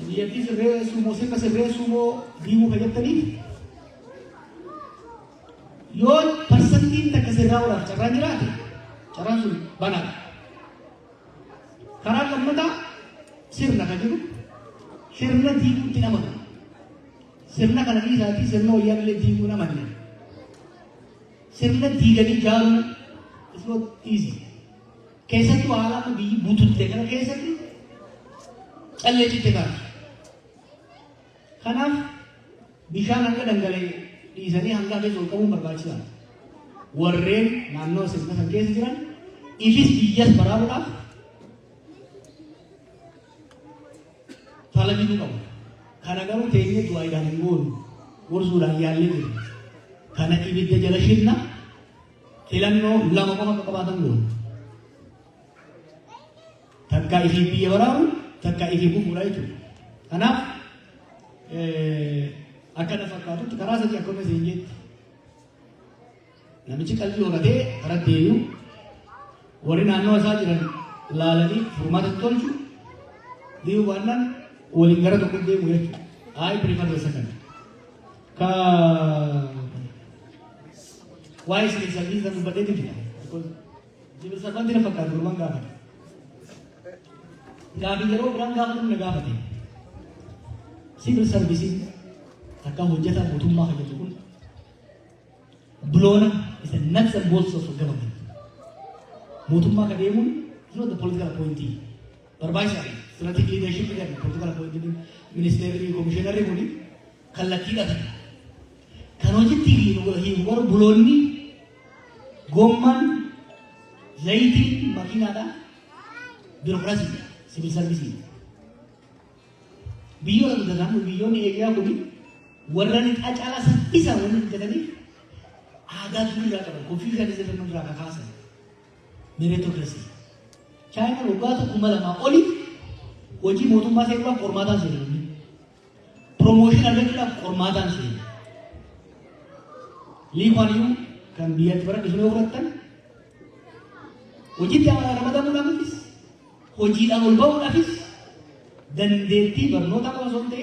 Biyatti sirree sumoo, sirna sirree sumoo diimuu fayyadtaniif yoo parsantiin takka sirraa waraaf carraan jiraate, carraan sun banaadha. Karaa lammataa sirna kan jiru sirna diiguutti nama kana. Sirna kana dhiisaatii sirna wayyaanillee diiguu nama hin sirna diiganii ijaaruun is not easy. Keessattuu haala amma biyyi buututte kana keessatti callee citte taatu. Kanaaf bishaan hanga dhangala'e dhiisanii hanga keessa ol qabuun barbaachisaadha. Warreen naannoo sirna kan keessa jiran ifis biyyas baraaruudhaaf falamiidhuu qabu. Kana garuu teenyee du'aayidhaan hin goonu gorsuudhaan yaallee jiru. Kana ibidda jala shirna filannoo lama qofa akka qabaatan goonu. Takka ifii biyya baraaru takka ifii kufuudha jechuudha. Kanaaf akka na fakkaatutti karaa sadii akkuma isin jetti. Namichi qalbii horatee karaa deemu warri naannoo isaa jiran laalanii furmaata tolchu deemu baannaan waliin gara tokko deemu jechuudha. I prefer the second. Why is it service and but it because civil servant na fakkaatu gurmaan gaafate. Gaafi yeroo biraan gaafatu na gaafate. Civil service akka hojjetaa mootummaa fayyadu kun bloona is a nuts and bolts of government. Mootummaa ka deemuun is not the political appointee. Barbaisa, strategic leadership kan, political appointment, ministerial commissioner ini, kalaki dah. Kalau jadi war buloni, gomman, zaitin, makina ada, birokrasi, civil service. Biyo yang dalam biyo ni area kuni, warna ni acala bisa warna kita ni, agak dulu dah kalau kopi kan itu memang raka khas. Meritokrasi. China lupa tu kumala ma oli, oji motu masa itu kormatan sih. Promotion ada kita kormatan sih. Lee Kuan Yew kan dia terbaru di seluruh Uratan. Oji dia Ramadan mulai oji dah ulbau nafis. Dan deti bernota kalau sonte,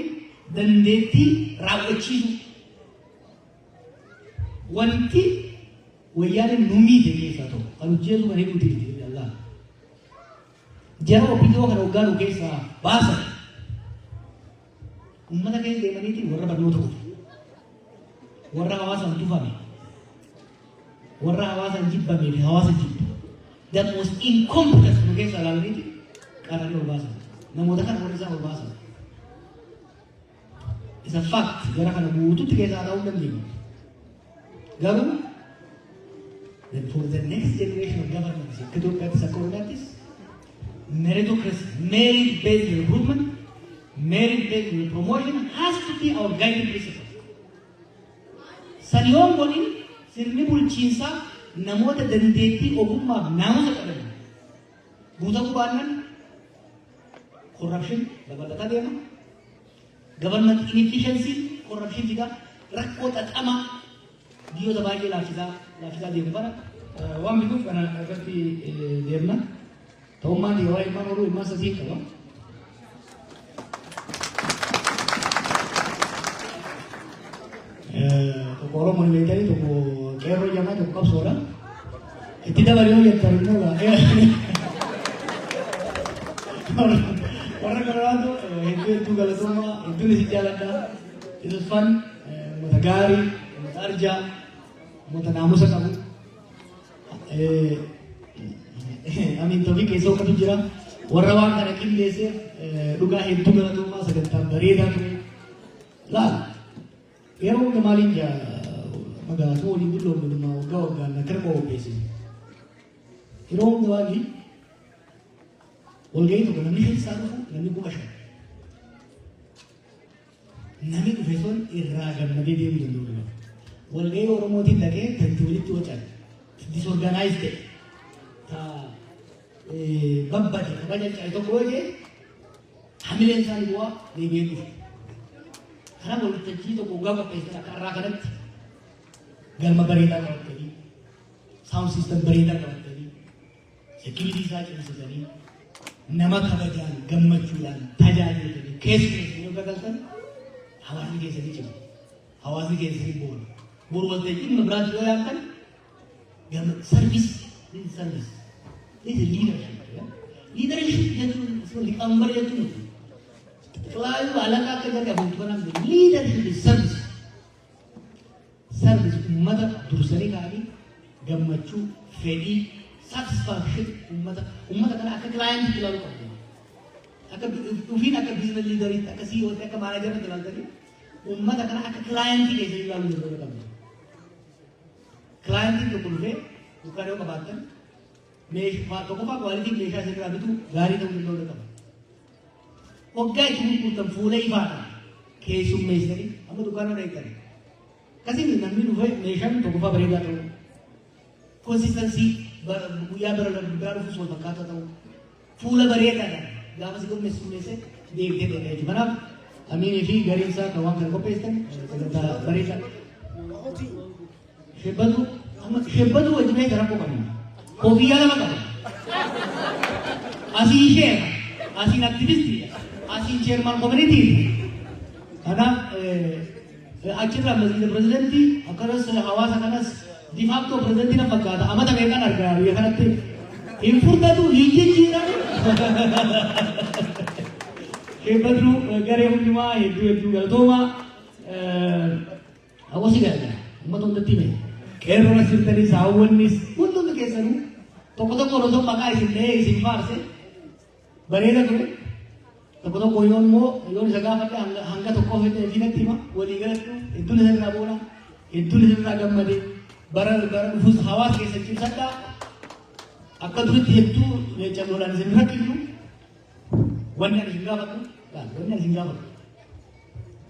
dan deti rawachi. Wanti wayane numi deki satu. Kalau dia tu mana putih di Allah. Jauh pintu kan ugal ugai sah bahasa. Ummata ke demani ti warra bernota ko. Warra hawasan tufani. Warra hawasan jibba mili hawasan jibba. The most incompetent ugai sah lalu ni karena dia bahasa. Namudakan orang sama bahasa. It's a fact. Gara kana butuh tiga tahun dan lima. Garu. Then for the next generation of governments, kedua kata sakoronatis, meritocracy, merit-based recruitment, merit-based promotion has to be our guiding principle. Sanyong bonin sirni bulchinsa namota dandeti ogumma namu sakadam. Buta kubanan corruption, dapat data dia mah. Government inefficiency, corruption juga. Rakot at ama, dia sebagai lafida dia mana? Wam itu karena seperti dia mana? Tahu mana dia orang mana orang mana sih kalau? Toko orang mana lagi tadi toko kero jangan toko kau seorang. Tidak balik lagi terima lah. Orang kalau itu kalau semua itu di jalan dah itu fun, mutagari, mutarja, mutanamu sekamu. Amin tapi kesau katu jira warrawan kana kille se duga itu kalau semua segala berita tu lah. Yang kemarin ya maga semua di dulu mau kau kan kerja besi. Irong lagi. Oleh itu kan nami saru nami bukan. Nami profesor irragan nami dia dulu. Oleh orang mau tidak ke tentu itu aja. Disorganized deh. Ta babba je kabaja itu kau je. Hamil insan gua di begitu. Karena boleh terjadi itu gua apa pesta karena kan garma berita kalau tadi, sound system berita kalau tadi, security saja jadi. Nama kabajan, gammachulan, tajaajilan tadi, case ni berkata kan, hawas ni case ni cuma, hawas ni case ni bol bolte ini berarti orang kan, gam service, ini service, ini leadership, ya, leadership itu seperti ambar itu, kalau alat kerja dia bukan nama leadership service, service umat durusari kali, gammachu, fedi, satisfaction umat kan akan client kita lalu kerja, akan ufin akan business leader itu, akan CEO itu, akan manager itu lalu tadi, umat akan client kita jadi lalu kerja. Client itu pun bukan orang kebatan, toko pak quality mesha sih kami tu gari tu milo dekat. Oke itu pun fulai pada, kesum mesha ni, kamu dukaan orang ikan. Kasih ni nanti tu mesha toko pak beri tu, consistency buaya berlalu fusul kata tu, fula beri kan, gak masih kau mesum mesha, dek cuma kami ni gari sa kawan kerja pestan, kita beri kan. Hebat tu aja mereka rampo kami. Kopi ada macam apa? Asin share, asin aktivis dia, asin chairman community. Karena akhirnya masih presiden di, akaras hawas akaras di facto presiden na pagkata. Amat mereka narga, ya kan tu. Infurta tu lihat cina. Hebat tu gare cuma itu kalau tu mah awas sih gak ada. Umat untuk tim Kero na sirtani sa awan nis, punto na kesa no. Toko-toko no so pakai sinde, isin farse. bareeda ture. Tokko tokko yoon isa gaafadhe hanga tokko fedhe finatti hima walii galatti hedduun isarraa boona hedduun isarraa gammade bara dhufus hawaasa keessa cimsadhaa akka duritti hedduu leeccannoodhaan isin rakkifnu wanni ani isin gaafadhu wanni ani isin gaafadhu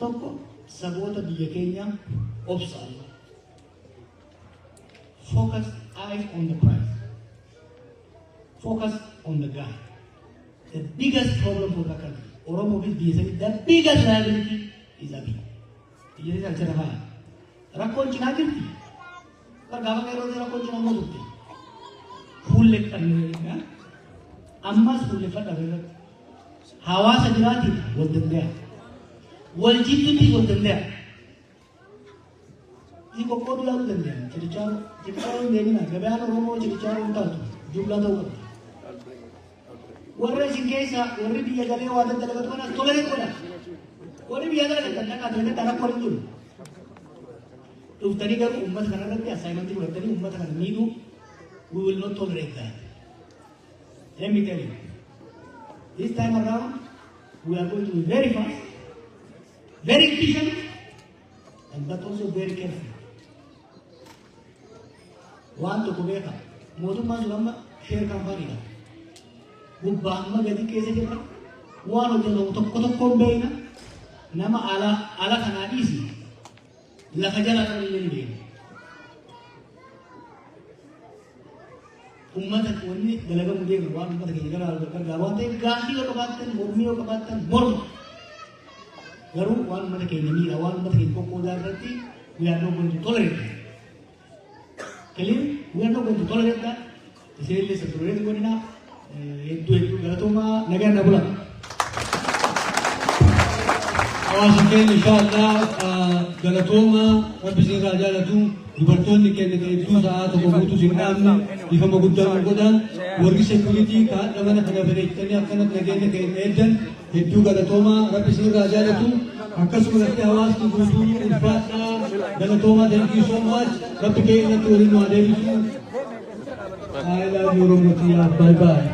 tokko saboota biyya keenya obsaan focus eyes on the prize focus on the guy. The biggest problem for the country, Oromo is the biggest liability is Abiy. Ini saya cerita. Rakon Cina jadi. Pergama kero rakon Cina mau tuh. Full leg kan ya. Amma full leg kan ada. Hawa sajrati wajib dia. Wajib itu wajib dia. Ini kok kau dulu wajib dia. Cerita ini na. Kebanyakan Oromo cerita untuk jumlah tahu. warra isin keessa warri biyya galee waa daldalatu kana tolee godha warri biyya galee daldalatu kana akkoo hin jiru dhuftanii garuu uummata kana irratti assaayimentii godhatanii uummata kana miidhuu we will not tolerate that. Let me tell you, this time around we are going to be very fast, very efficient, and but also very careful. Waan tokko beeka mootummaan sun amma sheer kaampaaniidha. Gubbaa amma gadi keessa jira waan hojjetamu tokko tokkoon beekna nama ala kanaa dhiisi lafa jala kan hin deemu. Ummata wanni dalagamu deemu waan ummata keenya gara gargaaru waan ta'eef gaaffii yoo qabaattan mormii yoo qabaattan morma. Garuu waan ummata keenya miidha waan ummata keenya qoqqoodaa irratti we are not going to tolerate that. Clear? We are not going to tolerate that. Isinillee sirriitti godhinaa. Hedduu galatoomaa nagaan na bula. Hawaasa keenya inshaallah galatoomaa rabbi isin irraa jaalatu dubartoonni keenya hedduu sa'aa tokko guutuu isin dhaabne ifama guddaa nu godhan warri seekuritii kaadha mana kana bareechitanii akkanatti nageenya keenya eeggan hedduu galatoomaa rabbi isin irraa jaalatu akkasumas hawaasni guutuu ulfaadhaa galatoomaa thank you so much rabbi keenyatti waliin nu adeemsisu. I love you Oromoo. Bye bye.